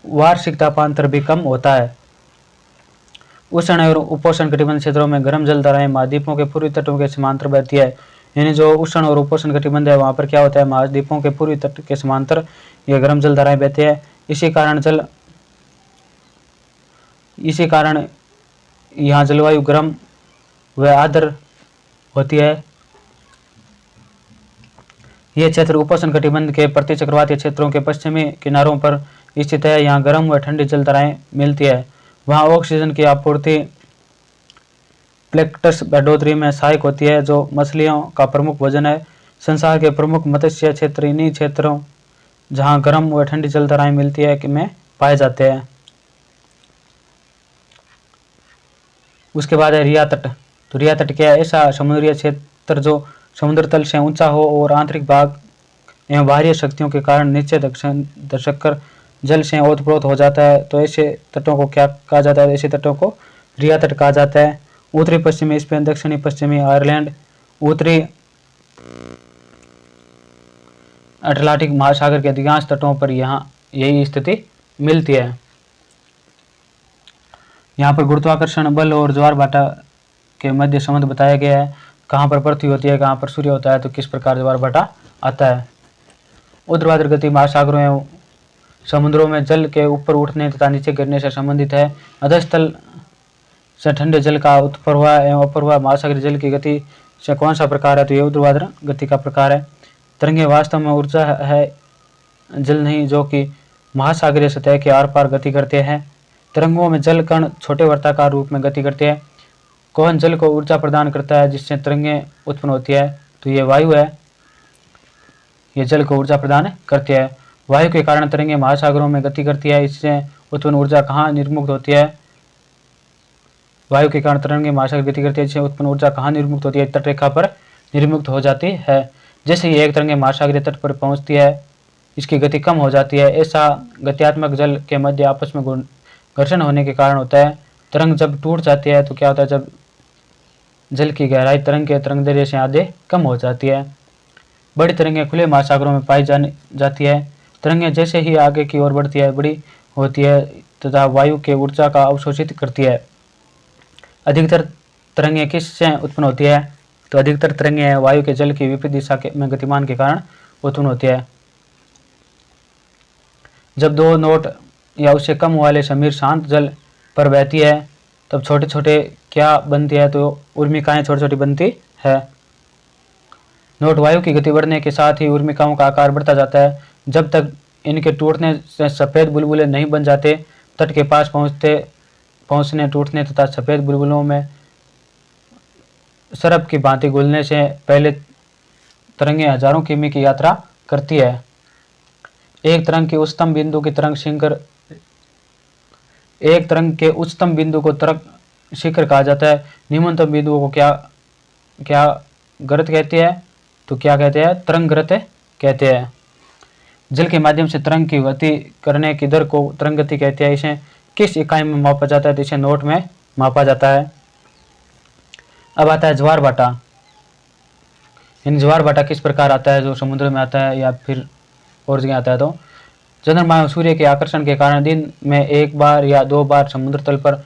S1: वार्षिक तापांतर भी कम होता है। उष्ण और उपोष्ण कटिबंध क्षेत्रों में गर्म जलधाराएं महाद्वीपों के पूर्वी तटों के समांतर बहती है। यानी जो उष्ण और उपोष्ण कटिबंध है वहाँ पर क्या होता है? महाद्वीपों के पूर्वी तट के समांतर ये गर्म जलधाराएं बहती है। इसी कारण यहाँ जलवायु गर्म व आर्द्र होती है। यह क्षेत्र उपोष्ण कटिबंध के प्रति चक्रवातीय क्षेत्रों के पश्चिमी किनारों पर स्थित है। यहाँ गर्म व ठंडी जलधाराएं मिलती है। वहाँ ऑक्सीजन की आपूर्ति प्लेक्टस बढ़ोतरी में सहायक होती है, जो मछलियों का प्रमुख भोजन है। संसार के प्रमुख मत्स्य क्षेत्र इन्हीं क्षेत्रों जहाँ गर्म व ठंडी जलधाराएं मिलती है में पाए जाते हैं। उसके बाद है रिया तट। तो रिया तट क्या है? ऐसा समुद्रीय क्षेत्र जो समुद्र तल से ऊंचा हो और आंतरिक भाग एवं बाहरी शक्तियों के कारण नीचे धसक कर जल से ओतप्रोत हो जाता है। तो ऐसे तटों को क्या कहा जाता है? ऐसे तटों को रिया तट कहा जाता है। उत्तरी पश्चिमी स्पेन, दक्षिणी पश्चिमी आयरलैंड, उत्तरी अटलांटिक महासागर के अधिकांश तटों पर यहाँ यही स्थिति मिलती है। यहाँ पर गुरुत्वाकर्षण बल और ज्वार भाटा के मध्य संबंध बताया गया है। कहाँ पर पृथ्वी होती है, कहाँ पर सूर्य होता है, तो किस प्रकार ज्वार भाटा आता है। ऊर्ध्वाधर गति महासागरों एवं समुद्रों में जल के ऊपर उठने तथा नीचे गिरने से संबंधित है। अधस्तल से ठंडे जल का उत्प्रवाह एवं अप्रवाह महासागरीय जल की गति से कौन सा प्रकार है, तो ये ऊर्ध्वाधर गति का प्रकार है। तरंगे वास्तव में ऊर्जा है, जल नहीं, जो कि महासागरीय सतह के आर पार गति करते हैं। तरंगों में जल कण छोटे वर्ताकार रूप में गति करते हैं। कौन जल को ऊर्जा प्रदान करता है जिससे तरंगें उत्पन्न होती है, तो ये वायु है, ये जल को ऊर्जा प्रदान करती है। वायु के कारण तरंगें महासागरों में गति करती है, इससे उत्पन्न ऊर्जा कहाँ निर्मुक्त होती है। वायु के कारण तरंगें महासागर गति करती है, इससे उत्पन्न ऊर्जा कहाँ निर्मुक्त होती है, तटरेखा पर निर्मुक्त हो जाती है। जैसे ही एक तरंगे महासागरीय तट पर पहुंचती है, इसकी गति कम हो जाती है। ऐसा गत्यात्मक जल के मध्य आपस में घर्षण होने के कारण होता है। तरंग जब टूट जाती है तो क्या होता है, जब जल की गहराई तरंग के तरंग दैर्ध्य से आधे कम हो जाती है। बड़ी तरंगें खुले महासागरों में पाई जाती है। तरंगें जैसे ही आगे की ओर बढ़ती है, बड़ी होती है तथा वायु के ऊर्जा का अवशोषित करती है। अधिकतर तरंगें किससे उत्पन्न होती है, तो अधिकतर तरंगें वायु के जल की विपरीत दिशा में गतिमान के कारण उत्पन्न होती है। जब 2 नोट या उससे कम वाले समीर शांत जल पर बहती है, तब छोटे छोटे क्या बनती है, तो उर्मिकाएं छोटी छोटी बनती है। नोट वायु की गति बढ़ने के साथ ही उर्मिकाओं का आकार बढ़ता जाता है। जब तक इनके टूटने से सफ़ेद बुलबुले नहीं बन जाते, तट के पास पहुंचने, टूटने तथा सफ़ेद बुलबुलों में सरप की भांति घुलने से पहले तरंगें हजारों किमी की यात्रा करती है। एक तरंग के उच्चतम बिंदु की तरंग शिखर, एक तरंग के उच्चतम बिंदु को तरंग शिखर कहा जाता है। निम्नतम बिंदु को क्या गर्त कहती है, तो क्या कहते हैं, तरंग गर्त कहते हैं। जल के माध्यम से तरंग की गति करने की दर को तरंग गति कहते हैं। इसे किस इकाई में मापा जाता है, तो इसे नोट में मापा जाता है। अब आता है ज्वार भाटा। इन ज्वार भाटा किस प्रकार आता है, जो समुद्र में आता है या फिर और जगह आता है। तो चंद्रमा और सूर्य के आकर्षण के कारण दिन में 1 बार या 2 बार समुद्र तल पर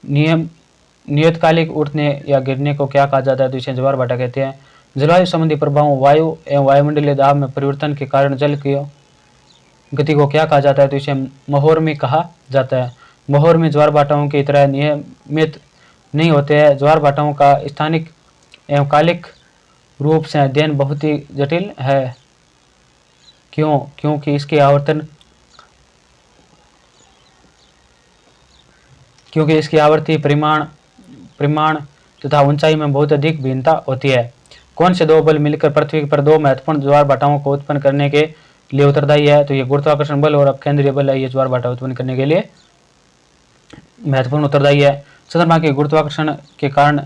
S1: नियतकालिक उठने या गिरने को क्या कहा जाता है, तो इसे ज्वार भाटा कहते हैं। जलवायु संबंधी प्रभावों, वायु एवं वायुमंडलीय दाब में परिवर्तन के कारण जल की गति को क्या कहा जाता है, तो इसे महोर्मी कहा जाता है। महोर्मी ज्वार भाटाओं की तरह नियमित नहीं होते हैं। ज्वार भाटाओं का स्थानिक एवं कालिक रूप से अध्ययन बहुत ही जटिल है। क्योंकि इसकी आवर्ती परिमाण तथा ऊंचाई में बहुत अधिक भिन्नता होती है। कौन से 2 बल मिलकर पृथ्वी पर 2 महत्वपूर्ण ज्वार भाटाओं को उत्पन्न करने के लिए उत्तरदायी है, तो ये गुरुत्वाकर्षण बल और अपकेंद्रीय बल है, ये ज्वार भाटा उत्पन्न करने के लिए महत्वपूर्ण उत्तरदायी है। चंद्रमा के गुरुत्वाकर्षण के कारण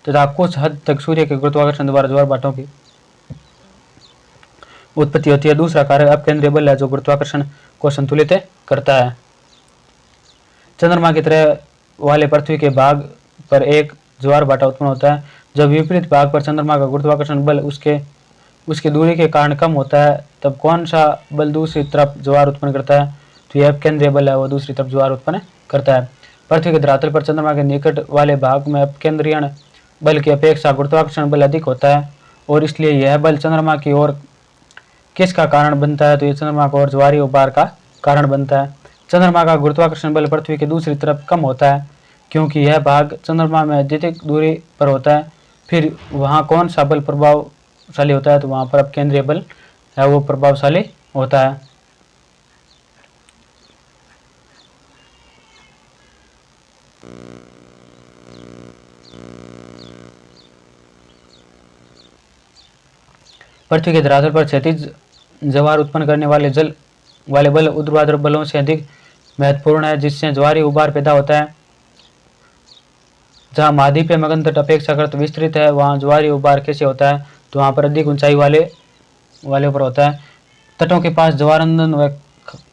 S1: तथा कुछ हद तक सूर्य के गुरुत्वाकर्षण द्वारा ज्वार भाटों की उत्पत्ति होती है। दूसरा कारक अपकेंद्रीय बल है, जो गुरुत्वाकर्षण को संतुलित करता है। चंद्रमा की तरह वाले पृथ्वी के भाग पर एक ज्वार भाटा उत्पन्न होता है। जब विपरीत भाग पर चंद्रमा का गुरुत्वाकर्षण बल उसके दूरी के कारण कम होता है, तब कौन सा बल दूसरी तरफ ज्वार उत्पन्न करता है, तो यह अपकेंद्रीय बल है, वो दूसरी तरफ ज्वार उत्पन्न करता है। पृथ्वी के धरातल पर चंद्रमा के निकट वाले भाग में अपकेंद्रीय बल की अपेक्षा गुरुत्वाकर्षण बल अधिक होता है, और इसलिए यह बल चंद्रमा की ओर किसका कारण बनता है, तो यह चंद्रमा की ओर ज्वारीय उभार का कारण बनता है। चंद्रमा का गुरुत्वाकर्षण बल पृथ्वी के दूसरी तरफ कम होता है, क्योंकि यह भाग चंद्रमा में अधिक दूरी पर होता है। फिर वहाँ कौन सा बल प्रभावशाली होता है, तो वहाँ पर अपकेंद्रीय बल है, वो प्रभावशाली होता है। पृथ्वी के धरातल पर क्षैतिज ज्वार उत्पन्न करने वाले बल ऊर्ध्वाधर बलों से अधिक महत्वपूर्ण है, जिससे ज्वारीय उभार पैदा होता है। जहाँ महाद्वीपीय मगध तट अपेक्षाकृत विस्तृत है, वहाँ ज्वारीय उभार कैसे होता है, तो वहाँ पर अधिक ऊंचाई वाले पर होता है। तटों के पास ज्वारंदन व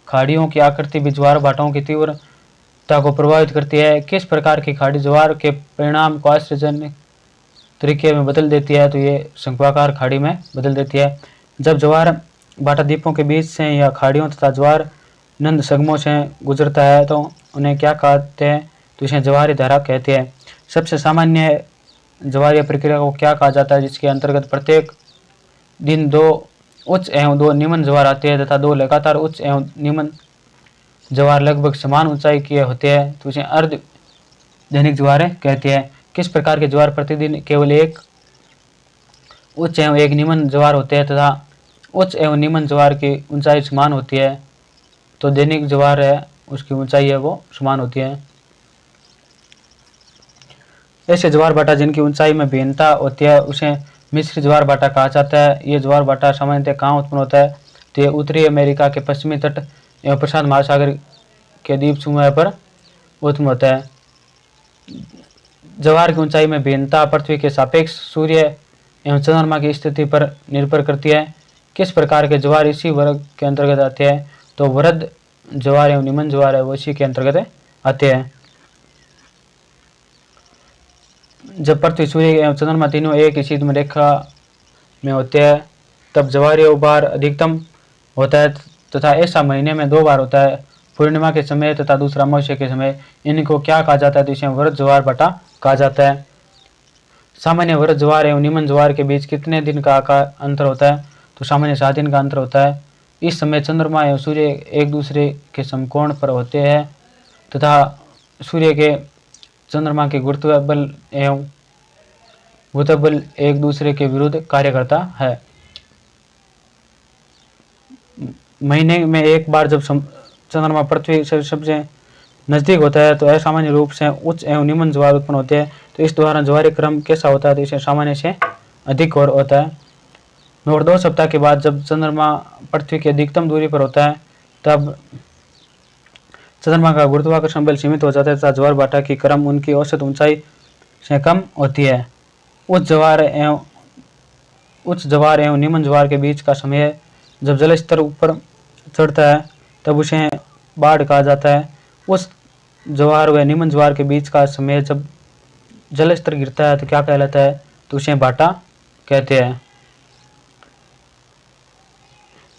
S1: खाड़ियों की आकृति भी ज्वार भाटाओं की तीव्रता को प्रभावित करती है। किस प्रकार की खाड़ी ज्वार के परिणाम को आश्चर्यजनक तरीके में बदल देती है, तो ये शंक्वाकार खाड़ी में बदल देती है। जब ज्वार भाटा द्वीपों के बीच से या खाड़ियों तथा ज्वार नंद संगमों से गुजरता है, तो उन्हें क्या कहते हैं, तो इसे ज्वारीय धारा कहते हैं। सबसे सामान्य ज्वारीय प्रक्रिया को क्या कहा जाता है, जिसके अंतर्गत प्रत्येक दिन 2 उच्च एवं 2 निम्न ज्वार आते हैं तथा 2 लगातार उच्च एवं निम्न ज्वार लगभग समान ऊंचाई के होते हैं, तो इसे अर्ध दैनिक ज्वार कहते हैं। किस प्रकार के ज्वार प्रतिदिन केवल एक उच्च एवं एक निम्न ज्वार होते हैं तथा उच्च एवं निम्न ज्वार की ऊंचाई समान होती है, तो दैनिक ज्वार है उसकी ऊंचाई है वो समान होती है। ऐसे ज्वार भाटा जिनकी ऊंचाई में भिन्नता होती है उसे मिश्र ज्वार भाटा कहा जाता है। ये ज्वार भाटा सामान्यतः कहाँ उत्पन्न होता है, तो ये उत्तरी अमेरिका के पश्चिमी तट एवं प्रशांत महासागर के द्वीप समूह पर उत्पन्न होता है। ज्वार की ऊंचाई में भिन्नता पृथ्वी के सापेक्ष सूर्य एवं चंद्रमा की स्थिति पर निर्भर करती है। किस प्रकार के ज्वार इसी वर्ग के अंतर्गत आते हैं, तो वृद्ध ज्वार एवं निम्न ज्वार है वो इसी के अंतर्गत आते हैं। जब पृथ्वी सूर्य एवं चंद्रमा तीनों एक ही सीध रेखा में होते हैं तब ज्वारीय उभार अधिकतम होता है तथा ऐसा महीने में 2 बार होता है, पूर्णिमा के समय तथा दूसरा अमावस्या के समय। इनको क्या कहा जाता है, तो इसे वृद्ध ज्वार भाटा कहा जाता है। सामान्य वृद्ध ज्वार एवं निम्न ज्वार के बीच कितने दिन का अंतर होता है, तो सामान्य 7 दिन का अंतर होता है। इस समय चंद्रमा एवं सूर्य एक दूसरे के समकोण पर होते हैं तथा सूर्य के चंद्रमा के गुरुत्व बल एवं गुरुत्व बल एक दूसरे के विरुद्ध कार्य करता है। महीने में एक बार जब चंद्रमा पृथ्वी से सबसे नजदीक होता है तो असामान्य रूप से उच्च एवं निम्न ज्वार उत्पन्न होते हैं। तो इस दौरान ज्वारीय क्रम कैसा होता है, तो इसे सामान्य से अधिक और होता है। और 2 सप्ताह के बाद जब चंद्रमा पृथ्वी की अधिकतम दूरी पर होता है तब चंद्रमा का गुरुत्वाकर्षण बल सीमित हो जाता है तथा ज्वार भाटा की क्रम उनकी औसत ऊंचाई से कम होती है। उच्च ज्वार एवं निम्न ज्वार के बीच का समय जब जल स्तर ऊपर चढ़ता है तब उसे बाढ़ कहा जाता है। उस ज्वार व निम्न ज्वार के बीच का समय जब जल स्तर गिरता है तो क्या कहलाता है, तो उसे भाटा कहते हैं।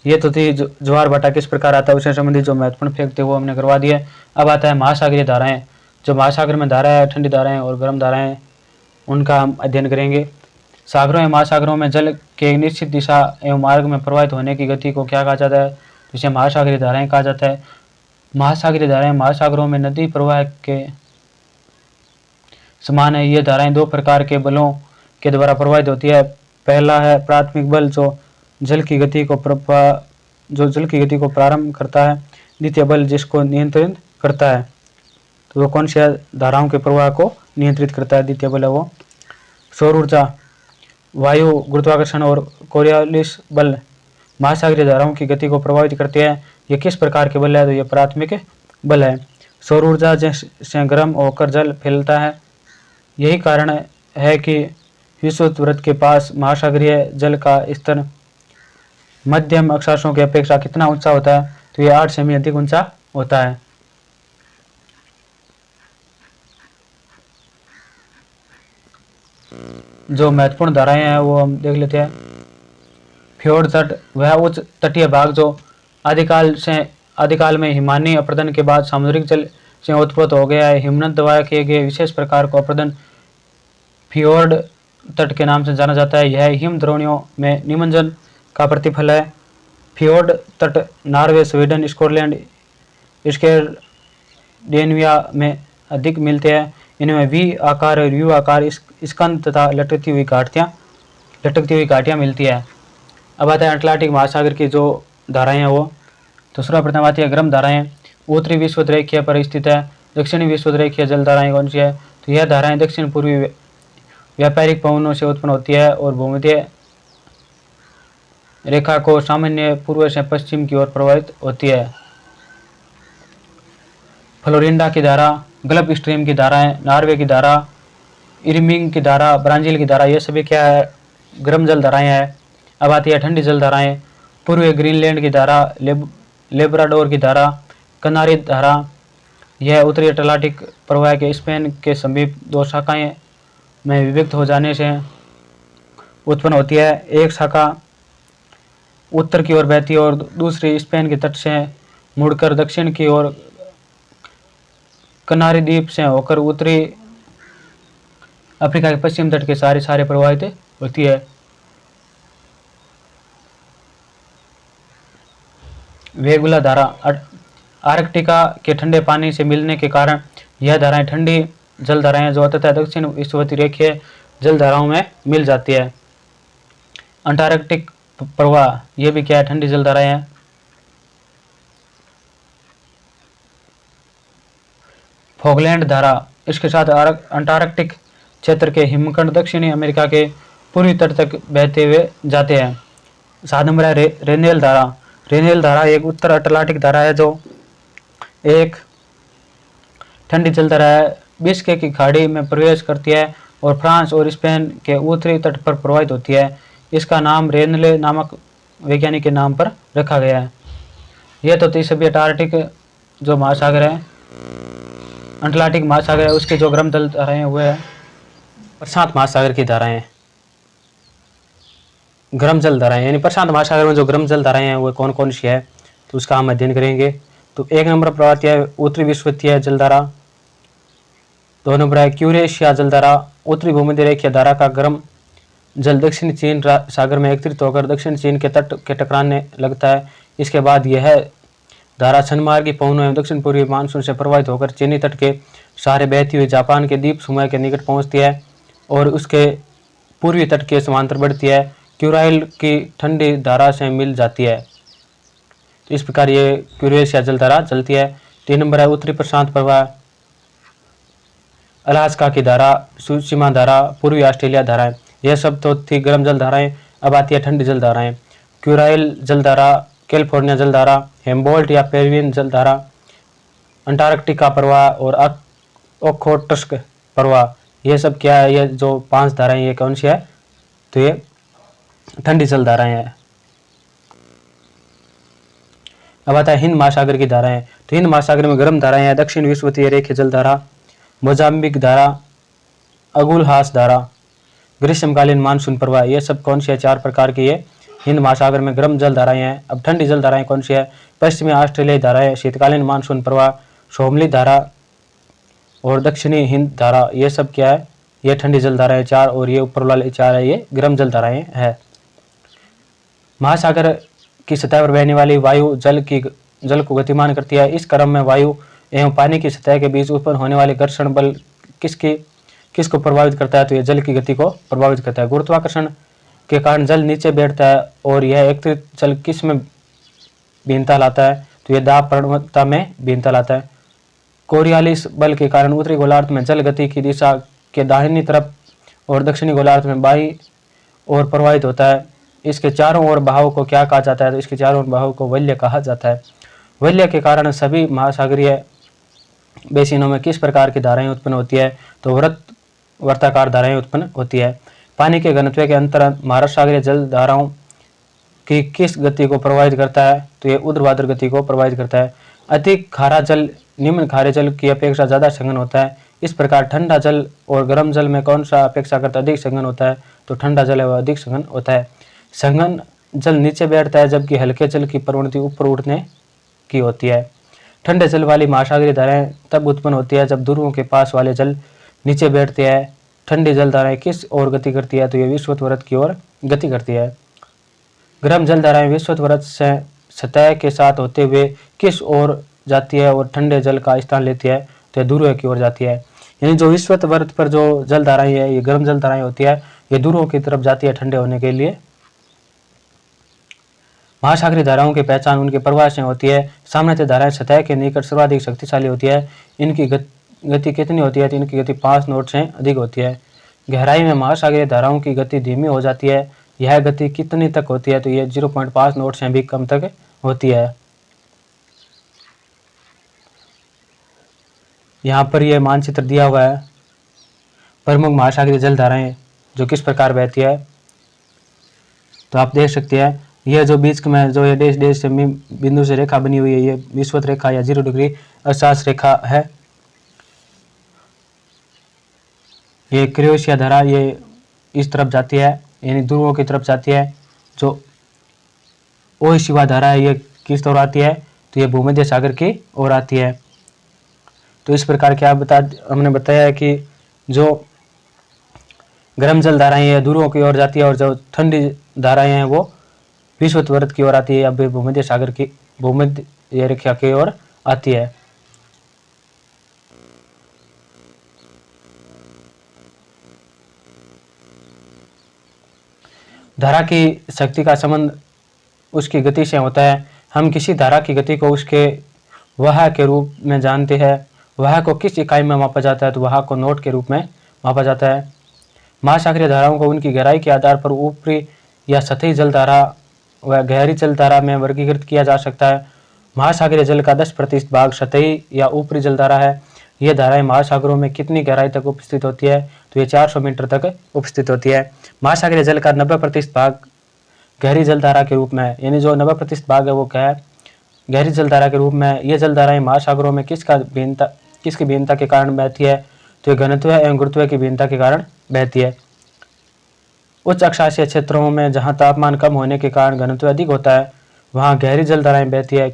S1: ये तो थी ज्वार भाटा किस प्रकार आता है उससे संबंधित जो महत्वपूर्ण फैक्ट थे वो हमने करवा दिए। अब आता है महासागरीय धाराएं। जो महासागर में धारा है, ठंडी धाराएं और गर्म धाराएं, उनका हम अध्ययन करेंगे। सागरों एवं महासागरों में जल के एक निश्चित दिशा एवं मार्ग में प्रवाहित होने की गति को क्या कहा जाता है, जिसे महासागरीय धाराएं कहा जाता है। महासागरीय धाराएं महासागरों में नदी प्रवाह के समान है। ये धाराएं 2 प्रकार के बलों के द्वारा प्रवाहित होती है। पहला है प्राथमिक बल जो जल की गति को प्रारंभ करता है। द्वितीय बल जिसको नियंत्रित करता है। तो वो कौन सी धाराओं के प्रवाह को नियंत्रित करता है, द्वितीय बल है वो। सौर ऊर्जा, वायु गुरुत्वाकर्षण और कोरियोलिस बल महासागरीय धाराओं की गति को प्रभावित करते हैं। ये किस प्रकार के बल है, तो ये प्राथमिक बल है। सौर ऊर्जा से गर्म होकर जल फैलता है। यही कारण है कि विषुवत वृत्त के पास महासागरीय जल का स्तर मध्यम अक्षांशों की अपेक्षा कितना ऊंचा होता है, तो ये 8 सेमी अधिक ऊंचा होता है। जो महत्वपूर्ण धाराएं हैं वो हम देख लेते हैं। फ्योर्ड तट, वह उच्च तटीय भाग जो आदिकाल में हिमानी अपर्दन के बाद सामुद्रिक जल से उत्पन्न हो गया है। हिमनद द्वारा किए गए विशेष प्रकार को अपर्दन फ्योर्ड तट के नाम से जाना जाता है। यह हिम द्रोणियों में निमज्जन का प्रतिफल है। फ्योर्ड तट नॉर्वे, स्वीडन, स्कॉटलैंड, स्कैंडिनेविया में अधिक मिलते हैं। इनमें वी आकार और यू आकार स्कंद तथा लटकती हुई घाटियाँ मिलती है। अब आता है अटलांटिक महासागर की जो धाराएं हैं वो। तो सर्वप्रथम आती है गर्म धाराएं। उत्तरी विषुवत रेखीय पर स्थित है। दक्षिणी विषुवत रेखीय जल धाराएं कौन सी है, तो यह धाराएं दक्षिण पूर्वी व्यापारिक पवनों से उत्पन्न होती है और भूमध्य रेखा को सामान्य पूर्व से पश्चिम की ओर प्रवाहित होती है। फ्लोरिडा की धारा, गल्फ स्ट्रीम की धाराएं, नॉर्वे की धारा, इरमिंग की धारा, ब्राजील की धारा, ये सभी क्या है, गर्म जल धाराएं हैं। अब आती है ठंडी जल धाराएं। पूर्वी ग्रीनलैंड की धारा, लेब्राडोर की धारा, कनारी धारा, यह उत्तरी अटलांटिक प्रवाह के स्पेन के समीप 2 शाखाएं में विभक्त हो जाने से उत्पन्न होती है। एक शाखा उत्तर की ओर बहती है और दूसरी स्पेन के तट से मुड़कर दक्षिण की ओर कनारी द्वीप से होकर उत्तरी अफ्रीका के पश्चिम तट के सारे प्रवाहित होती है। वेगुला धारा आर्कटिका के ठंडे पानी से मिलने के कारण यह धाराएं ठंडी जल धाराएं जो अंततः दक्षिण विषुवतीय रेखीय जल धाराओं में मिल जाती है। अंटार्कटिक प्रवाह ये भी क्या है, ठंडी जल धाराएं हैं। फॉकलैंड धारा इसके साथ अंटार्कटिक क्षेत्र के हिमखंड दक्षिणी अमेरिका के पूर्वी तट तक बहते हुए जाते हैं। 7 नंबर है रेनियल धारा। रेनियल धारा एक उत्तर अटलांटिक धारा है जो एक ठंडी जल धारा है, बिस्के की खाड़ी में प्रवेश करती है और फ्रांस और स्पेन के उत्तरी तट पर प्रवाहित होती है। इसका नाम रेनले नामक वैज्ञानिक के नाम पर रखा गया है। यह तो थी सभी अटार्कटिक जो महासागर है, अटलांटिक महासागर है, उसके जो गर्म जल धाराएं हुए हैं। प्रशांत महासागर की धाराएं, गर्म जल धाराएं यानी प्रशांत महासागर में जो गर्म जल धाराएं हैं वो कौन कौन सी है, तो उसका हम अध्ययन करेंगे। तो 1 नंबर पर आती है उत्तरी विषुवतीय जलधारा। 2 नंबर है क्यूरेशिया जलधारा। उत्तरी भूमध्य रेखीय धारा का गर्म जल दक्षिण चीन सागर में एकत्रित होकर दक्षिण चीन के तट के टकराने लगता है। इसके बाद यह धारा सन्मार्गी पवनों एवं दक्षिण पूर्वी मानसून से प्रवाहित होकर चीनी तट के सहारे बहती हुई जापान के द्वीप समूह के निकट पहुंचती है और उसके पूर्वी तट के समांतर बढ़ती है। क्यूराइल की ठंडी धारा से मिल जाती है। तो इस प्रकार ये क्यूरेशिया जलधारा चलती है। 3 नंबर है उत्तरी प्रशांत प्रवाह, अलास्का की धारा, सुशिमा धारा, पूर्वी ऑस्ट्रेलिया धाराएं, यह सब तो थी गर्म जल धाराएं। अब आती है ठंडी जल धाराएं। क्यूराइल जलधारा, कैलिफोर्निया जलधारा, हेम्बोल्ट या पेरुवियन जलधारा, अंटार्कटिका प्रवाह और ओखोटस्क प्रवाह, यह सब क्या है, ये जो 5 धाराएं ये कौन सी है, तो ये ठंडी जल धाराएं हैं। अब आता है हिंद महासागर की धाराएं। तो हिंद महासागर में गर्म धाराएं हैं, दक्षिण विषुवतीय रेखीय जल धारा, मोजाम्बिक धारा, अगुलहास धारा, ग्रीष्मकालीन मानसून प्रवाह, ये सब कौन सी है, 4 प्रकार की ये हिंद महासागर में गर्म जल धाराएं हैं। अब ठंडी जल धाराएं कौन सी है, पश्चिमी ऑस्ट्रेलियाई धाराएं, शीतकालीन मानसून प्रवाह, सोमली धारा और दक्षिणी हिंद धारा, ये सब क्या है, ये ठंडी जल धाराएं 4 और ये ऊपर वाले 4 है ये गर्म जल धाराएं है। महासागर की सतह पर बहने वाली वायु जल को गतिमान करती है। इस क्रम में वायु एवं पानी की सतह के बीच उत्पन्न होने वाले घर्षण बल किसको प्रभावित करता है, तो यह जल की गति को प्रभावित करता है। गुरुत्वाकर्षण के कारण जल नीचे बैठता है और यह एकत्रित जल किस में भिन्नता लाता है, तो यह दाब प्रवणता में भिन्नता लाता है। कोरियालिस बल के कारण उत्तरी गोलार्ध में जल गति की दिशा के दाहिनी तरफ और दक्षिणी गोलार्ध में बाईं ओर प्रवाहित होता है। इसके चारों ओर बहाव को क्या कहा जाता है, तो इसके चारों ओर बहाव को वल्य कहा जाता है। वल्य के कारण सभी महासागरीय बेसिनों में किस प्रकार की धाराएं उत्पन्न होती है, तो वर्ताकार धाराएं उत्पन्न होती है। पानी के घनत्व के अंतर महासागरीय जल धाराओं की किस गति को प्रभावित करता है, तो यह ऊर्ध्वाधर गति को प्रभावित करता है। अधिक खारा जल निम्न खारे जल की अपेक्षा ज्यादा सघन होता है। इस प्रकार ठंडा जल और गर्म जल में कौन सा अपेक्षाकृत अधिक सघन होता है, तो ठंडा जल है वह अधिक सघन होता है। सघन जल नीचे बैठता है जबकि हल्के जल की प्रवृत्ति ऊपर उठने की होती है। ठंडे जल वाली महासागरीय धाराएं तब उत्पन्न होती है जब ध्रुवों के पास वाले जल नीचे बैठते हैं। ठंडी जल धाराएं किस ओर गति करती है, तो ये विषुवत की ओर गति करती है। गर्म जल धाराएं विषुवत से सतह के साथ होते हुए किस ओर जाती है और ठंडे जल का स्थान लेती है, तो ध्रुव की ओर जाती है। यानी जो विषुवत पर जो जल धाराएं है, ये गर्म जल धाराएं होती है, ये ध्रुवों की तरफ जाती है ठंडे होने के लिए। महासागरीय धाराओं की पहचान उनके प्रवाह से होती है। सामान्यतः धाराएं सतह के निकट सर्वाधिक शक्तिशाली होती है। इनकी गति कितनी होती है, तो इनकी गति 5 नॉट से अधिक होती है। गहराई में महासागरीय धाराओं की गति धीमी हो जाती है। यह गति कितनी तक होती है, तो यह 0.5 नॉट से भी कम तक होती है। यहाँ पर यह मानचित्र दिया हुआ है, प्रमुख महासागरीय जल धाराएं जो किस प्रकार बहती है, तो आप देख सकते हैं। यह जो बीच में जो ये देश से बिंदु से रेखा बनी हुई है, ये विषुवत रेखा या 0 डिग्री अक्षांश रेखा है। ये क्रोएशिया धारा ये इस तरफ जाती है, यानी ध्रुवों की तरफ जाती है। जो ओशिवा धारा है ये किस तरफ आती है, तो ये भूमध्य सागर की ओर आती है। तो इस प्रकार क्या हमने बताया है कि जो गर्म जल धाराएं हैं ध्रुवों की ओर जाती है और जो ठंडी धाराएं हैं वो विषुवत की ओर आती है या भूमध्य सागर की भूमध्य रेखा की ओर आती है। धारा की शक्ति का संबंध उसकी गति से होता है। हम किसी धारा की गति को उसके वाह के रूप में जानते हैं। वाह को किस इकाई में मापा जाता है तो वाह को नोट के रूप में मापा जाता है। महासागरीय धाराओं को उनकी गहराई के आधार पर ऊपरी या सतही जल धारा व गहरी जल धारा में वर्गीकृत किया जा सकता है। महासागरीय जल का 10% भाग सतही या ऊपरी जल धारा है। यह धाराएं महासागरों में कितनी गहराई तक उपस्थित होती है तो ये 400 मीटर तक उपस्थित होती है। महासागरीय जल का 90% भाग गहरी जलधारा के रूप में है, यानी जो 90% भाग है वो क्या है, गहरी जलधारा के रूप में। ये जलधाराएं महासागरों में किसकी भिन्नता के कारण बहती है तो ये घनत्व एवं गुरुत्व की भिन्नता के कारण बहती है। उच्च अक्षांशीय क्षेत्रों में जहां तापमान कम होने के कारण घनत्व अधिक होता है वहां गहरी जलधाराएं बहती है।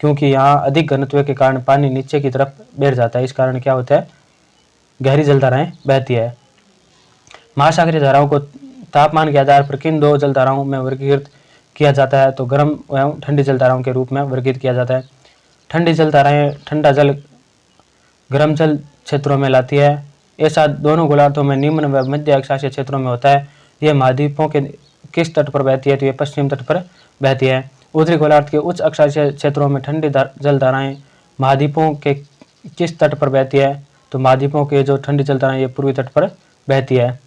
S1: क्योंकि यहाँ अधिक घनत्व के कारण पानी नीचे की तरफ बैठ जाता है, इस कारण क्या होता है, गहरी जलधाराएं बहती है। महासागरीय धाराओं को तापमान के आधार पर किन दो जलधाराओं में वर्गीकृत किया जाता है तो गर्म एवं ठंडी जलधाराओं के रूप में वर्गीकृत किया जाता है। ठंडी जलधाराएं ठंडा जल गर्म जल क्षेत्रों में लाती है। ऐसा दोनों गोलार्धों में निम्न व मध्य अक्षांशीय क्षेत्रों में होता है। यह महाद्वीपों के किस तट पर बहती है तो ये पश्चिम तट पर बहती है। उत्तरी गोलार्ध के उच्च अक्षांशीय क्षेत्रों में ठंडी जलधाराएं महाद्वीपों के किस तट पर बहती है तो महाद्वीपों के जो ठंडी जलधाराएं ये पूर्वी तट पर बहती है।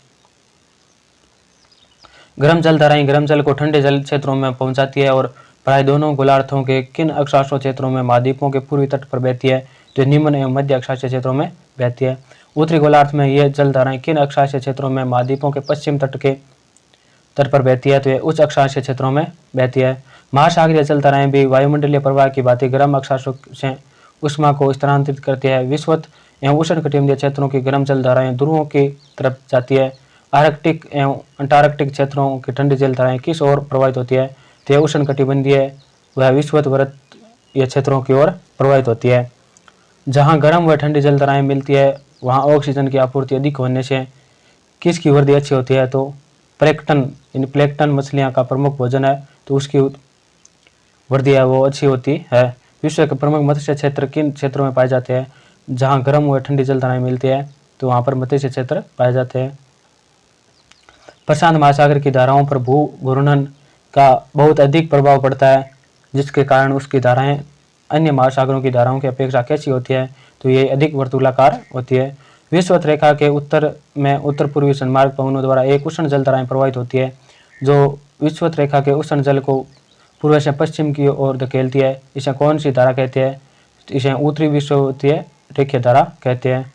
S1: गर्म जलधाराएं गर्म जल को ठंडे जल क्षेत्रों में पहुंचाती है और प्राय दोनों गोलार्धों के किन अक्षांशीय क्षेत्रों में महाद्वीपों के पूर्वी तट पर बहती है तो निम्न एवं मध्य अक्षांशीय क्षेत्रों में बहती है। उत्तरी गोलार्ध में ये जलधाराएं किन अक्षांशीय क्षेत्रों में महाद्वीपों के पश्चिम तट पर बहती है तो ये उच्च अक्षांशीय क्षेत्रों में बहती है। महासागरीय जलधाराएं भी वायुमंडलीय प्रवाह की भांति गर्म अक्षांशों से उष्मा को स्थानांतरित करती है। विषुवत एवं उष्णकटिबंधीय क्षेत्रों की गर्म जलधाराएं ध्रुवों की तरफ जाती है। आर्कटिक एवं अंटार्कटिक क्षेत्रों की ठंडी जलधाराएं किस ओर प्रवाहित होती है तो यह उष्णकटिबंधीय व विषुवत ये क्षेत्रों की ओर प्रवाहित होती है। जहां गर्म व ठंडी जलधाराएं मिलती है वहां ऑक्सीजन की आपूर्ति अधिक होने से किसकी वृद्धि अच्छी होती है तो प्लैंकटन मछलियां का प्रमुख भोजन है तो उसकी वृद्धि है वो अच्छी होती है। विश्व के प्रमुख मत्स्य क्षेत्र किन क्षेत्रों में पाए जाते हैं, जहां गर्म व ठंडी जलधाराएं मिलती है तो वहां पर मत्स्य क्षेत्र पाए जाते हैं। प्रशांत महासागर की धाराओं पर भू घूर्णन का बहुत अधिक प्रभाव पड़ता है जिसके कारण उसकी धाराएं अन्य महासागरों की धाराओं की अपेक्षा कैसी होती है तो ये अधिक वर्तुलाकार होती है। विषुवत रेखा के उत्तर में उत्तर पूर्वी सन्मार्ग पवनों द्वारा एक उष्ण जलधाराएं प्रवाहित होती है जो विषुवत रेखा के उष्ण जल को पूर्व से पश्चिम की ओर धकेलती है। इसे कौन सी धारा कहते हैं, इसे उत्तरी विषुवतीय रेखीय धारा कहते हैं।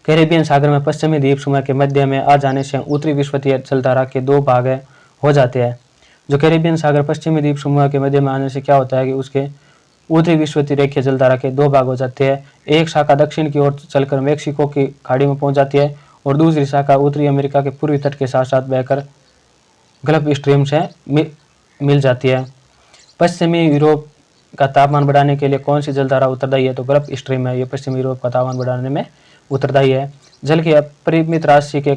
S1: कैरेबियन सागर में पश्चिमी द्वीप समूह के मध्य में आ जाने से उत्तरी विषुवतीय जलधारा के दो भाग हो जाते हैं। जो कैरेबियन सागर पश्चिमी द्वीप समूह के मध्य में आने से क्या होता है कि उसके उत्तरी विषुवतीय रेखीय जलधारा के दो भाग हो जाते हैं। एक शाखा दक्षिण की ओर चलकर मेक्सिको की खाड़ी में पहुंच जाती है और दूसरी शाखा उत्तरी अमेरिका के पूर्वी तट के साथ साथ बहकर गल्फ स्ट्रीम से मिल जाती है। पश्चिमी यूरोप का तापमान बढ़ाने के लिए कौन सी जलधारा उत्तरदायी है तो गल्फ स्ट्रीम है, ये पश्चिमी यूरोप का तापमान बढ़ाने में उत्तरदायी है। जल की अपरिमित राशि के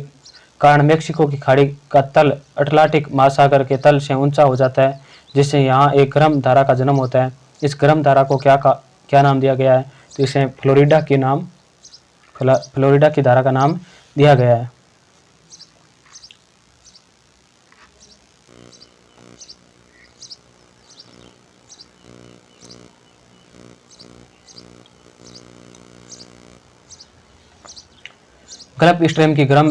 S1: कारण मेक्सिको की खाड़ी का तल अटलांटिक महासागर के तल से ऊंचा हो जाता है जिससे यहाँ एक गर्म धारा का जन्म होता है। इस गर्म धारा को क्या नाम दिया गया है तो इसे फ्लोरिडा की धारा का नाम दिया गया है। गल्फ स्ट्रीम की गर्म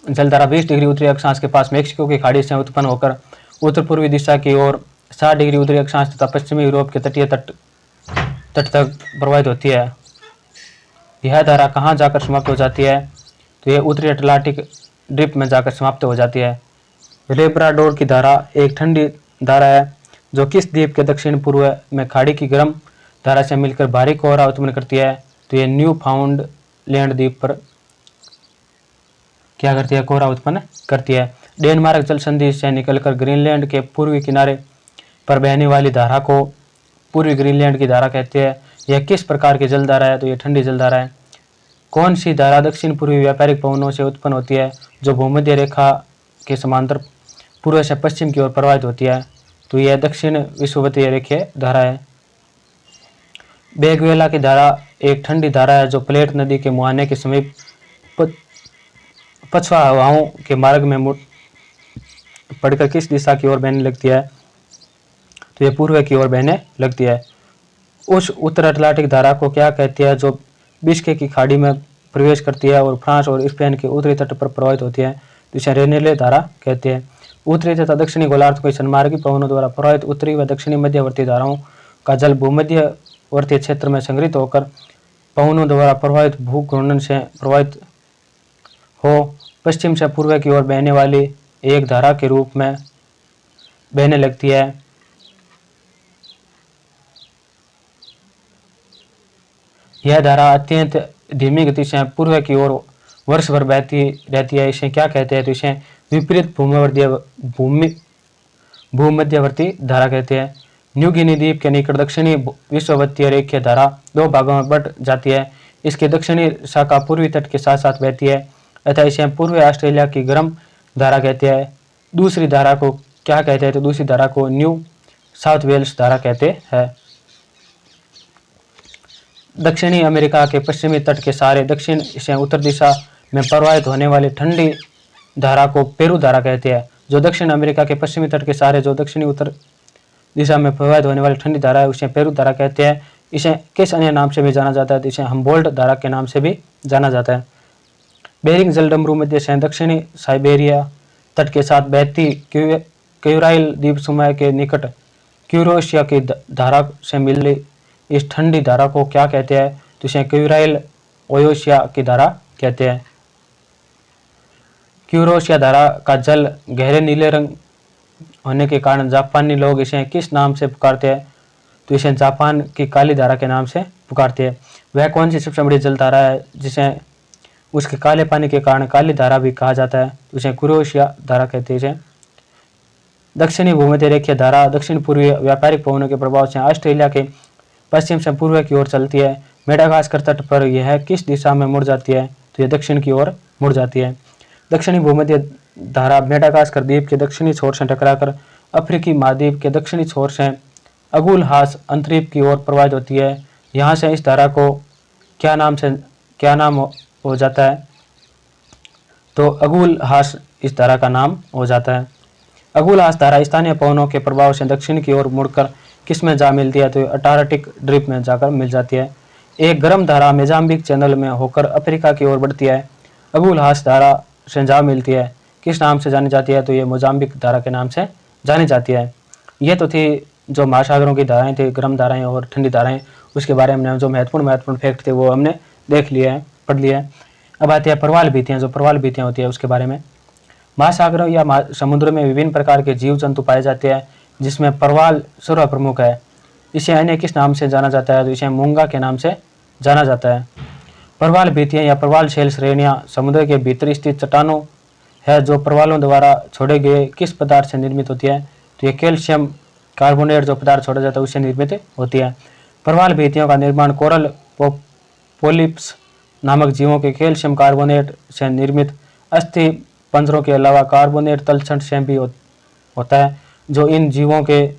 S1: जलधारा 20 डिग्री उत्तरी अक्षांश के पास मेक्सिको की खाड़ी से उत्पन्न होकर उत्तर पूर्वी दिशा की ओर 60 डिग्री उत्तरी अक्षांश तथा पश्चिमी यूरोप के तटीय तट तक प्रवाहित होती है। यह धारा कहाँ जाकर समाप्त हो जाती है तो यह उत्तरी अटलांटिक द्वीप में जाकर समाप्त हो जाती है। लेब्राडोर की धारा एक ठंडी धारा है जो किस द्वीप के दक्षिण पूर्व में खाड़ी की गर्म धारा से मिलकर भारी कोहरा उत्पन्न करती है तो यह न्यू फाउंडलैंड द्वीप पर क्या करती है, कोहरा उत्पन्न करती है। डेनमार्क जल संधि से निकलकर ग्रीनलैंड के पूर्वी किनारे पर बहने वाली धारा को पूर्वी ग्रीनलैंड की धारा कहते हैं। यह किस प्रकार की जलधारा है? तो ये ठंडी जलधारा है। कौन सी धारा दक्षिण पूर्वी व्यापारिक पवनों से उत्पन्न होती है जो भूमध्य रेखा के समांतर पूर्व से पश्चिम की ओर प्रवाहित होती है? तो यह दक्षिण विषुवतीय रेखीय धारा है। बेगवेला की धारा एक ठंडी धारा है जो प्लेट नदी के मुहाने के समीप पछुआ हवाओं के मार्ग में पड़कर किस दिशा की ओर बहने लगती है? तो यह पूर्व की ओर बहने लगती है। उस उत्तर अटलांटिक धारा को क्या कहती है जो बिस्के की खाड़ी में प्रवेश करती है और फ्रांस और स्पेन के उत्तरी तट पर प्रवाहित होती है? तो इसे रेनेले धारा कहते हैं। उत्तरी तथा दक्षिणी गोलार्ध को सन्मार्गी पवनों द्वारा प्रवाहित उत्तरी व दक्षिणी मध्यवर्ती धाराओं का जल भूमध्यवर्ती क्षेत्र में संग्रहित होकर पवनों द्वारा प्रवाहित भूघूर्णन से प्रवाहित हो पश्चिम से पूर्व की ओर बहने वाली एक धारा के रूप में बहने लगती है। यह धारा अत्यंत धीमी गति से पूर्व की ओर वर्ष भर बहती रहती है। इसे क्या कहते हैं? तो इसे विपरीत भूमध्यवर्ती धारा कहते हैं। न्यू गिनी द्वीप के निकट दक्षिणी विषुवतीय रेखीय धारा दो भागों में बट जाती है। इसकी दक्षिणी शाखा पूर्वी तट के साथ साथ बहती है अतः इसे पूर्वी ऑस्ट्रेलिया की गर्म धारा कहते हैं। दूसरी धारा को क्या कहते हैं? तो दूसरी धारा को न्यू साउथ वेल्स धारा कहते हैं। दक्षिणी अमेरिका के पश्चिमी तट के सारे दक्षिण से उत्तर दिशा में प्रवाहित होने वाली ठंडी धारा को पेरू धारा कहते हैं। जो दक्षिण अमेरिका के पश्चिमी तट के सारे जो दक्षिणी उत्तर दिशा में प्रवाहित होने वाली ठंडी धारा है उसे पेरू धारा कहते हैं। इसे किस अन्य नाम से भी जाना जाता है? तो इसे हम्बोल्ट धारा के नाम से भी जाना जाता है। बेरिंग जलडमरू मध्य से दक्षिणी साइबेरिया तट के साथ बहती क्यूराइल द्वीप समूह के निकट क्यूरोशिया की धारा से मिली इस ठंडी धारा को क्या कहते हैं? तो इसे क्यूराइल ओयोशिया की धारा कहते हैं। क्यूरोशिया धारा का जल गहरे नीले रंग होने के कारण जापानी लोग इसे किस नाम से पुकारते हैं? तो इसे जापान की काली धारा के नाम से पुकारते हैं। वह कौन सी सबसे बड़ी जल धारा है जिसे उसके काले पानी के कारण काली धारा भी कहा जाता है? तो इसे क्यूरोशिया धारा कहते हैं। दक्षिणी भूमध्य रेखीय धारा दक्षिण पूर्वी व्यापारिक पवनों के प्रभाव से ऑस्ट्रेलिया के पश्चिम से पूर्व की ओर चलती है। मेडागास्कर तट पर यह किस दिशा में मुड़ जाती है? तो यह दक्षिण की ओर मुड़ जाती है। दक्षिणी भूमध्य धारा मेडागास्कर द्वीप के दक्षिणी छोर से टकराकर अफ्रीकी महाद्वीप के दक्षिणी छोर से अगुलहास अंतरीप की ओर प्रवाहित होती है। यहाँ से इस धारा को क्या नाम हो जाता है? तो अगुलहास इस धारा का नाम हो जाता है। अगुलहास धारा स्थानीय पवनों के प्रभाव से दक्षिण की ओर मुड़कर किस में जा मिलती है? तो अटार्कटिक ड्रिप में जाकर मिल जाती है। एक गर्म धारा मोजाम्बिक चैनल में होकर अफ्रीका की ओर बढ़ती है। अगुलहास धारा से जा मिलती है किस नाम से जानी जाती है? तो ये मोजाम्बिक धारा के नाम से जानी जाती है। ये तो थी जो महासागरों की धाराएं थी, गर्म धाराएं और ठंडी धाराएं, उसके बारे में जो महत्वपूर्ण फैक्ट थे वो हमने देख लिए हैं, पढ़ लिए हैं। अब आती है प्रवाल भित्तियाँ। जो प्रवाल भित्तियाँ होती है उसके बारे में। महासागरों या समुद्र में विभिन्न प्रकार के जीव जंतु पाए जाते हैं जिसमें प्रवाल सर्वप्रमुख है। इसे अन्य किस नाम से जाना जाता है? तो इसे मूंगा के नाम से जाना जाता है। प्रवाल भित्तियाँ या प्रवाल शैल श्रेणियाँ समुद्र के भीतर स्थित चट्टानों है जो प्रवालों द्वारा छोड़े गए किस पदार्थ से निर्मित होती है? तो ये कैल्शियम कार्बोनेट जो पदार्थ छोड़ा जाता है उससे निर्मित होती है। प्रवाल भित्तियों का निर्माण कोरल पोलिप्स नामक जीवों के कैल्शियम कार्बोनेट से निर्मित अस्थि पंजरों के अलावा कार्बोनेट तलछट से भी होता है जो इन जीवों के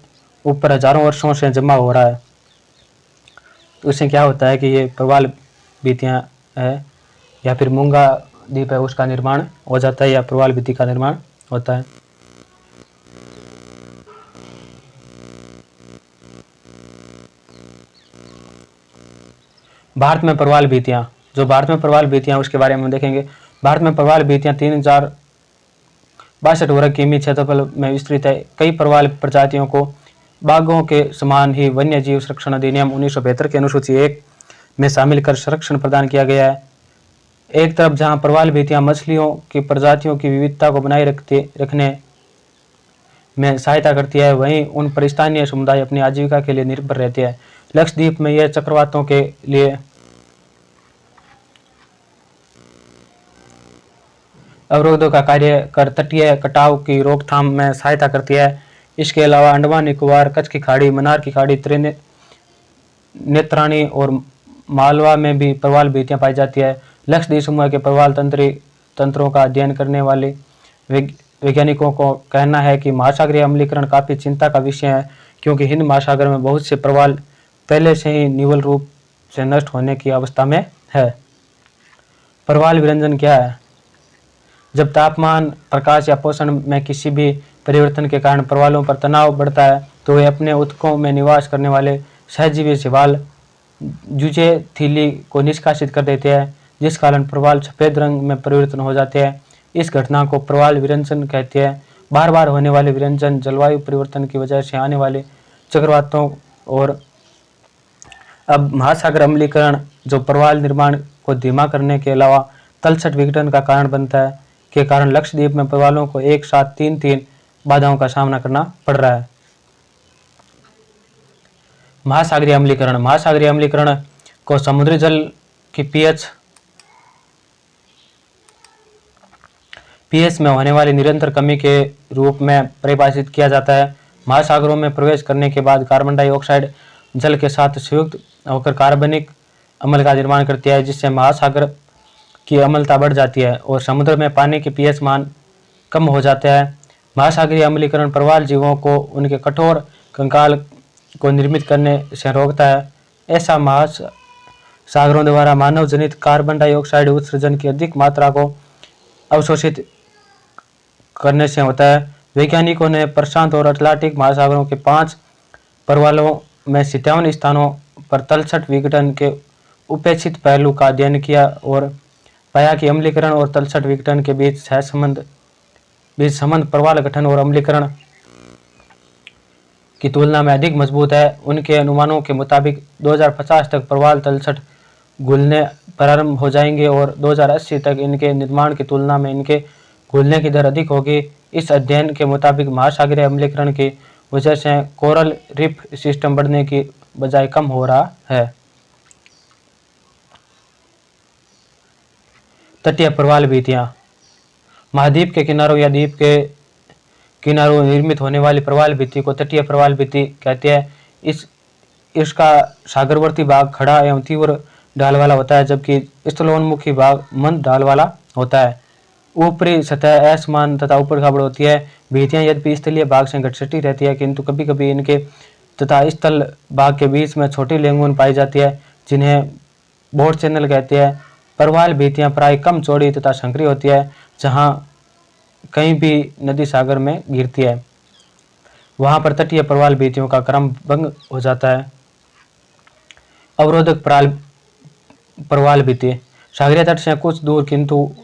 S1: ऊपर हजारों वर्षों से जमा हो रहा है। तो इससे क्या होता है कि ये प्रवाल भित्तियाँ है या फिर मूंगा द्वीप है उसका निर्माण हो जाता है या प्रवाल भित्ति का निर्माण होता है। भारत में प्रवाल भित्तियाँ। जो भारत में प्रवाल भित्तियाँ उसके बारे में देखेंगे। भारत में प्रवाल भित्तियाँ 3062 वर्ग किमी क्षेत्रफल में विस्तृत है। कई प्रवाल प्रजातियों को बाघों के समान ही वन्य जीव संरक्षण अधिनियम 1972 के अनुसूची 1 में शामिल कर संरक्षण प्रदान किया गया है। एक तरफ जहां प्रवाल भित्तियां मछलियों की प्रजातियों की विविधता को बनाए रखने में सहायता करती है, वहीं उन पर स्थानीय समुदाय अपनी आजीविका के लिए निर्भर रहते हैं। लक्षद्वीप में यह चक्रवातों के लिए अवरोधों का कार्य कर तटीय कटाव की रोकथाम में सहायता करती है। इसके अलावा अंडमान निकोबार, कच्छ की खाड़ी, मन्नार की खाड़ी, नेत्राणी और मालवा में भी प्रवाल भित्तियां पाई जाती है। लक्षद्वीप समूह के प्रवाल तंत्रों का अध्ययन करने वाले वैज्ञानिकों को कहना है कि महासागरीय अम्लीकरण काफी चिंता का विषय है, क्योंकि हिंद महासागर में बहुत से प्रवाल पहले से ही निवल रूप से नष्ट होने की अवस्था में है। प्रवाल विरंजन क्या है? जब तापमान, प्रकाश या पोषण में किसी भी परिवर्तन के कारण प्रवालों पर तनाव बढ़ता है तो वे अपने ऊतकों में निवास करने वाले सहजीवी शैवाल जुचेथीली को निष्कासित कर देते हैं, जिस कारण प्रवाल सफेद रंग में परिवर्तन हो जाते हैं। इस घटना को प्रवाल विरंजन कहते हैं। बार बार होने वाले विरंजन जलवायु परिवर्तन की वजह से आने वाले चक्रवातों और अब महासागर अम्लीकरण जो प्रवाल निर्माण को धीमा करने के अलावा तलछट विघटन का कारण बनता है, के कारण लक्षद्वीप में प्रवालों को एक साथ तीन बाधाओं का सामना करना पड़ रहा है। महासागरीय अम्लीकरण को समुद्री जल की पीएच में होने वाली निरंतर कमी के रूप में परिभाषित किया जाता है। महासागरों में प्रवेश करने के बाद कार्बन डाइऑक्साइड जल के साथ संयुक्त होकर कार्बनिक अम्ल का निर्माण करती है, जिससे महासागर की अम्लता बढ़ जाती है और समुद्र में पानी के पीएच मान कम हो जाते हैं। महासागरीय अम्लीकरण प्रवाल जीवों को उनके कठोर कंकाल को निर्मित करने से रोकता है। ऐसा महासागरों द्वारा मानव जनित कार्बन डाइऑक्साइड उत्सर्जन की अधिक मात्रा को अवशोषित करने से होता है। वैज्ञानिकों ने प्रशांत और अटलांटिक महासागरों के 5 प्रवालों में 57 स्थानों पर तलछट विघटन के उपेक्षित पहलू का अध्ययन किया और पाया कि अम्लीकरण और तलछट विघटन के बीच संबंध प्रवाल गठन और अम्लीकरण की तुलना में अधिक मजबूत है। उनके अनुमानों के मुताबिक 2050 तक प्रवाल तलछट घुलने प्रारंभ हो जाएंगे और 2080 तक इनके निर्माण की तुलना में इनके घुलने की दर अधिक होगी। इस अध्ययन के मुताबिक महासागरीय अम्लीकरण की वजह से कोरल रीफ सिस्टम बढ़ने की बजाय कम हो रहा है। तटीय प्रवाल भित्तियां महाद्वीप के किनारों या द्वीप के किनारों निर्मित होने वाली प्रवाल भित्ति को तटीय प्रवाल भित्ति कहते हैं। इसका सागरवर्ती भाग खड़ा एवं तीव्र ढाल वाला होता है, जबकि स्थलोन्मुखी भाग मंद ढाल वाला होता है। ऊपरी सतह असमान तथा ऊपर खाबड़ होती है। भित्तियां यद्यपि स्थलीय भाग से घटसटी रहती है, किंतु कभी कभी इनके तथा स्थल भाग के बीच में छोटी लेंगुन पाई जाती है, जिन्हें बोर्ड चैनल कहते हैं। प्रवाल भित्तियां प्राय कम चौड़ी तथा संकरी होती है। जहां कहीं भी नदी सागर में गिरती है, वहां पर तटीय प्रवाल भित्तियों का क्रम भंग हो जाता है। अवरोधक प्रवाल भित्ति सागरीय तट से कुछ दूर किंतु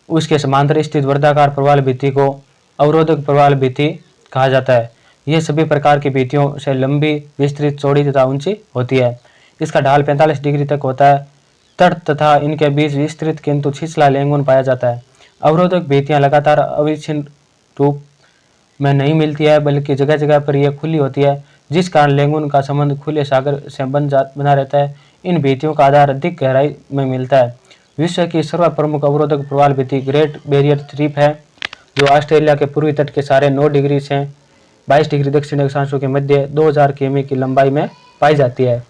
S1: उसके समांतर स्थित वर्गाकार प्रवाल भित्ति को अवरोधक प्रवाल भित्ति कहा जाता है। यह सभी प्रकार की भित्तियों से लंबी, विस्तृत, चौड़ी तथा ऊंची होती है। इसका ढाल 45 डिग्री तक होता है। तट तथा इनके बीच विस्तृत किंतु छिछला लेंगुन पाया जाता है। अवरोधक भित्तियां लगातार अविच्छिन्न रूप में नहीं मिलती है, बल्कि जगह जगह पर यह खुली होती है, जिस कारण लेंगुन का संबंध खुले सागर से बना रहता है। इन भित्तियों का आधार अधिक गहराई में मिलता है। विश्व की सर्वप्रमुख अवरोधक प्रवाल भित्ति ग्रेट बैरियर रीफ है, जो ऑस्ट्रेलिया के पूर्वी तट के साढ़े 9 डिग्री से 22 डिग्री दक्षिण अक्षांशों के मध्य 2000 किमी की लंबाई में पाई जाती है।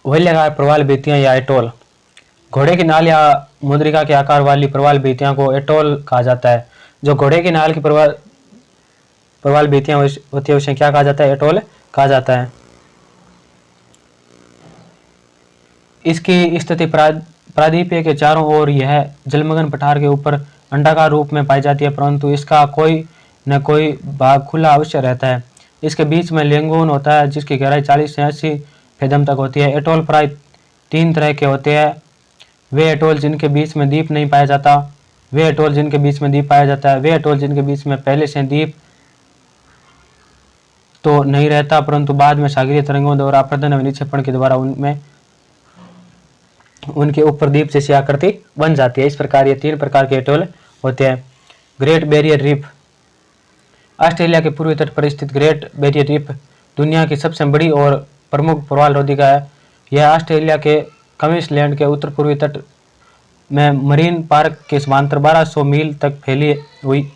S1: वलयाकार प्रवाल भित्तियां या एटोल घोड़े की नाल या मुद्रिका के आकार वाली प्रवाल भित्तियां को एटोल कहा जाता है। जो घोड़े की नाल की प्रवाल भित्तियां होती है उसे क्या कहा जाता है? एटोल कहा जाता है। इसकी स्थिति प्रायद्वीपीय के चारों ओर यह जलमग्न पठार के ऊपर अंडाकार रूप में पाई जाती है, परंतु इसका कोई न कोई भाग खुला अवश्य रहता है। इसके बीच में लेंगुन होता है, जिसकी गहराई 40 से 80 फेदम तक होती है। एटोल प्राय 3 तरह के होते हैं। वे एटोल जिनके बीच में द्वीप नहीं पाया जाता, वे एटोल जिनके बीच में द्वीप पाया जाता है, वे एटोल जिनके बीच में पहले से द्वीप तो नहीं रहता, परंतु बाद में सागरीय तरंगों द्वारा अपरदन एवं निक्षेपण के द्वारा उनके ऊपर द्वीप जैसी आकृति बन जाती है। इस प्रकार ये 3 प्रकार के एटोल होते हैं। ग्रेट बैरियर रीफ ऑस्ट्रेलिया के पूर्वी तट पर स्थित ग्रेट बैरियर रीफ दुनिया की सबसे बड़ी और प्रमुख प्रवाल रोधिका है। यह ऑस्ट्रेलिया के क्वींसलैंड के उत्तर पूर्वी तट में मरीन पार्क के समांतर 1200 मील तक फैली हुई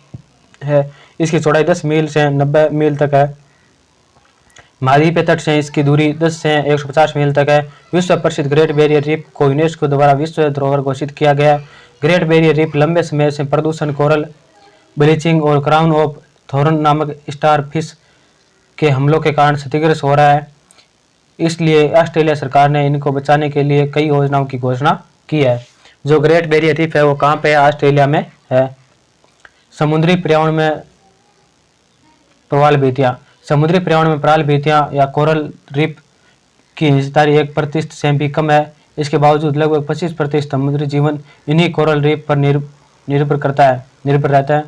S1: है। इसकी चौड़ाई 10 मील से 90 मील तक है। महाद्वीपीय तट से इसकी दूरी 10 से 150 मील तक है। विश्व प्रसिद्ध ग्रेट बैरियर रीफ को यूनेस्को द्वारा विश्व धरोहर घोषित किया गया। ग्रेट बैरियर रीफ लंबे समय से प्रदूषण, कोरल ब्लीचिंग और क्राउन ऑफ थॉर्न नामक स्टार फिश के हमलों के कारण क्षतिग्रस्त हो रहा है। इसलिए ऑस्ट्रेलिया सरकार ने इनको बचाने के लिए कई योजनाओं की घोषणा की है। जो ग्रेट बैरियर रीफ है वो कहाँ पे है? ऑस्ट्रेलिया में है। समुद्री पर्यावरण में प्रवाल भित्तियां। समुद्री पर्यावरण में प्रवाल भित्तियां या कोरल रीफ की हिस्सेदारी 1% से भी कम है। इसके बावजूद लगभग 25% समुद्री जीवन इन्हीं कोरल रीफ पर निर्भर रहता है।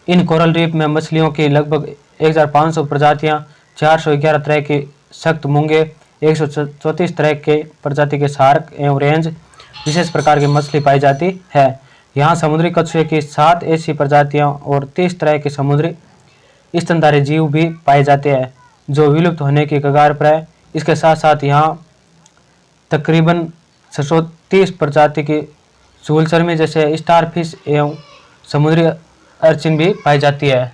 S1: इन कोरल रीफ में मछलियों की लगभग 1500 प्रजातियां, 411 तरह के सख्त मूंगे, 134 तरह के प्रजाति के शार्क एवं रेंज विशेष प्रकार की मछली पाई जाती है। यहाँ समुद्री कछुए की 7 ऐसी प्रजातियां और 30 तरह के समुद्री स्तनधारी जीव भी पाए जाते हैं जो विलुप्त होने की कगार पर है। इसके साथ साथ यहाँ तकरीबन 630 प्रजाति की सूलचर्मी जैसे स्टारफिश एवं समुद्री अर्चिन भी पाई जाती है।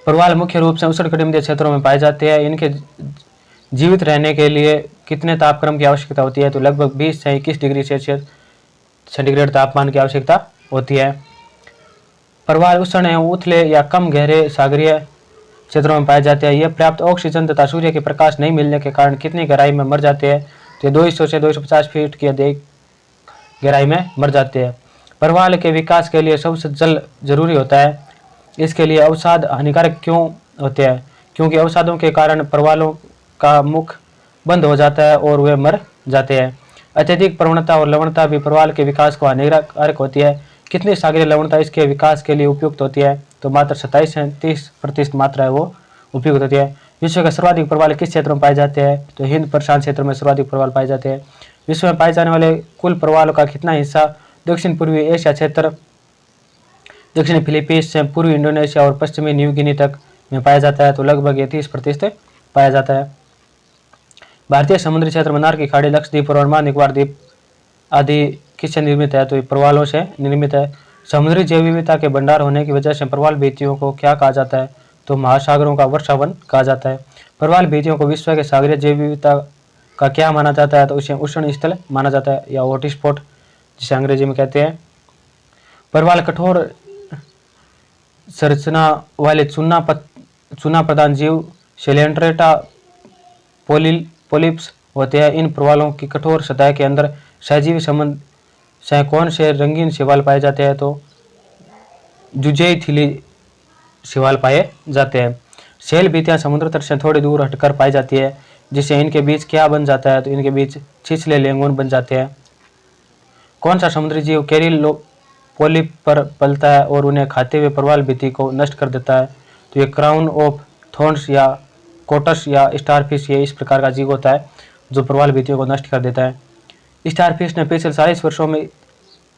S1: प्रवाल मुख्य रूप से उष्णकटिबंधीय क्षेत्रों में पाए जाते हैं। इनके जीवित रहने के लिए कितने तापक्रम की आवश्यकता होती है? तो लगभग 20 से 21 डिग्री सेंटीग्रेड तापमान की आवश्यकता होती है। प्रवाल उष्ण एवं उथले या कम गहरे सागरीय क्षेत्रों में पाए जाते हैं। यह पर्याप्त ऑक्सीजन तथा सूर्य के प्रकाश नहीं मिलने के कारण कितनी गहराई में मर जाते हैं? तो 200 से 250 फीट की अधिक गहराई में मर जाते हैं। प्रवाल के विकास के लिए सबसे जल जरूरी होता है। इसके लिए अवसाद हानिकारक क्यों होते हैं? क्योंकि अवसादों के कारण प्रवालों का मुख बंद हो जाता है और वे मर जाते हैं। अत्यधिक प्रवणता और लवणता भी प्रवाल के विकास को हानिकारक होती है। कितनी सागरीय लवणता इसके विकास के लिए उपयुक्त होती है? तो मात्र 27 से 30% मात्रा है वो उपयुक्त होती है। विश्व के सर्वाधिक प्रवाल किस क्षेत्र में पाए जाते हैं? तो हिंद प्रशांत क्षेत्र में सर्वाधिक प्रवाल पाए जाते हैं। विश्व में पाए जाने वाले कुल प्रवालों का कितना हिस्सा दक्षिण पूर्वी एशिया क्षेत्र, दक्षिणी फिलीपींस से पूर्वी इंडोनेशिया और पश्चिमी न्यू गिनी तक में पाया जाता है? तो लगभग 30% पाया जाता है। भारतीय समुद्री क्षेत्र मन्नार की खाड़ी, लक्षद्वीप और अंडमान निकोबार द्वीप आदि किससे निर्मित है? तो प्रवालों से निर्मित है। समुद्री जैव विविधता के भंडार होने की वजह से प्रवाल भित्तियों को क्या कहा जाता है? तो महासागरों का वर्षावन कहा जाता है। प्रवाल भित्तियों को विश्व के सागरीय जैव विविधता का क्या माना जाता है? तो उसे उष्ण स्थल माना जाता है या हॉटस्पॉट जिसे अंग्रेजी में कहते हैं। प्रवाल कठोर संरचना वाले चूना प्रधान जीव सेलेंट्रेटा पोलिप्स होते हैं। इन प्रवालों की कठोर सतह के अंदर सहजीवी संबंध से कौन से रंगीन शैवाल पाए जाते हैं? तो जुजेइथिली शैवाल पाए जाते हैं। शैल भित्तियां समुद्र तट से थोड़ी दूर हटकर पाई जाती है, जिससे इनके बीच क्या बन जाता है? तो इनके बीच छिछले लेंगुन बन जाते हैं। कौन सा समुद्री जीव कैरिल पोलिप पर पलता है और उन्हें खाते हुए प्रवाल भित्ति को नष्ट कर देता है? तो ये क्राउन ऑफ थॉर्न्स या कोटस या स्टारफिश, ये इस प्रकार का जीव होता है जो प्रवाल भित्तियों को नष्ट कर देता है। स्टारफिश ने पिछले 40 वर्षों में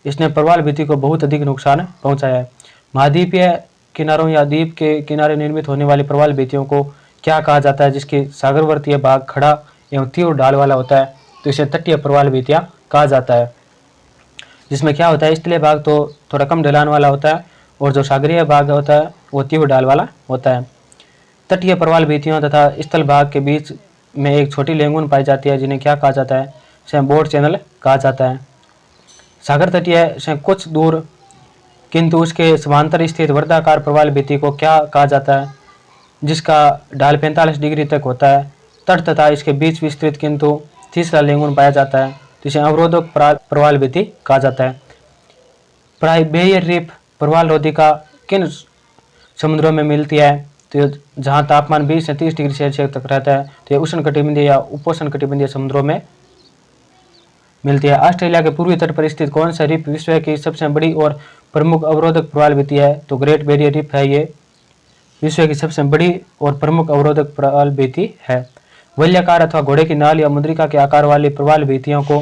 S1: इसने प्रवाल भित्ति को बहुत अधिक नुकसान पहुंचाया है। महाद्वीपीय किनारों या द्वीप के किनारे निर्मित होने वाली प्रवाल भित्तियों को क्या कहा जाता है? जिसके सागरवर्तीय भाग खड़ा एवं तीव्र ढाल वाला होता है, तो इसे तटीय प्रवाल भित्तियां कहा जाता है। जिसमें क्या होता है, स्थलीय भाग तो थोड़ा कम ढलान वाला होता है और जो सागरीय भाग होता है वो तीव्र ढाल वाला होता है। तटीय प्रवाल भित्तियों तथा स्थल भाग के बीच में एक छोटी लेंगुन पाई जाती है, जिन्हें क्या कहा जाता है? इसे बोर्ड चैनल कहा जाता है। सागर तटीय से कुछ दूर किंतु उसके समांतर स्थित वर्गाकार प्रवाल भित्ति को क्या कहा जाता है? जिसका ढाल 45 डिग्री तक होता है। तट तथा इसके बीच विस्तृत किंतु तीसरा लेंगुन पाया जाता है, तो इसे अवरोधक प्रवाल भित्ति कहा जाता है। बैरियर रीफ प्रवाल रोधिका किन समुद्रों में मिलती है? तो जहाँ तापमान 20 से 30 डिग्री सेल्सियस तक रहता है, तो ये उष्ण कटिबंधीय या उपोष्ण कटिबंधीय समुद्रों में मिलती है। ऑस्ट्रेलिया के पूर्वी तट पर स्थित कौन सा रीफ विश्व की सबसे बड़ी और प्रमुख अवरोधक प्रवाल भित्ति है? तो ग्रेट बैरियर रीफ है। ये विश्व की सबसे बड़ी और प्रमुख अवरोधक प्रवाल भित्ति है। वलयाकार अथवा घोड़े की नाल या मुद्रिका के आकार वाली प्रवाल भित्तियों को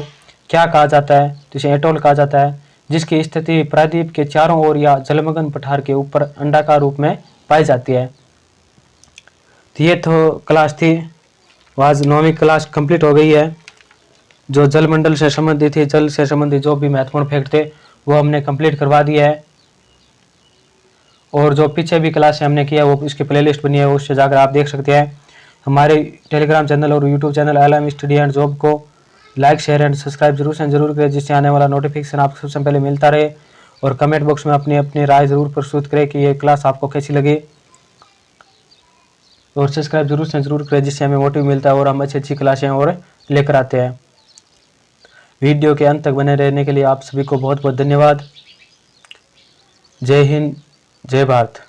S1: क्या कहा जाता है? तो इसे एटोल कहा जाता है, जिसकी स्थिति प्रायद्वीप के चारों ओर या जलमग्न पठार के ऊपर अंडाकार रूप में पाई जाती है। तो ये तो क्लास थी, आज 9वीं क्लास कंप्लीट हो गई है। जो जलमंडल से संबंधित थी, जल से संबंधित जो भी महत्वपूर्ण फैक्ट थे वो हमने कंप्लीट करवा दिया है। और जो पीछे भी क्लास हमने किया वो इसकी प्लेलिस्ट बनी है, उससे जाकर आप देख सकते हैं। हमारे टेलीग्राम चैनल और YouTube channel LM study and job को लाइक शेयर एंड सब्सक्राइब जरूर से जरूर करें, जिससे आने वाला नोटिफिकेशन आपको सबसे पहले मिलता रहे। और कमेंट बॉक्स में अपनी अपनी राय ज़रूर प्रस्तुत करें कि ये क्लास आपको कैसी लगी, और सब्सक्राइब जरूर से जरूर करें, जिससे हमें मोटिव मिलता है और हम अच्छी अच्छी क्लासें और लेकर आते हैं। वीडियो के अंत तक बने रहने के लिए आप सभी को बहुत बहुत धन्यवाद। जय हिंद, जय भारत।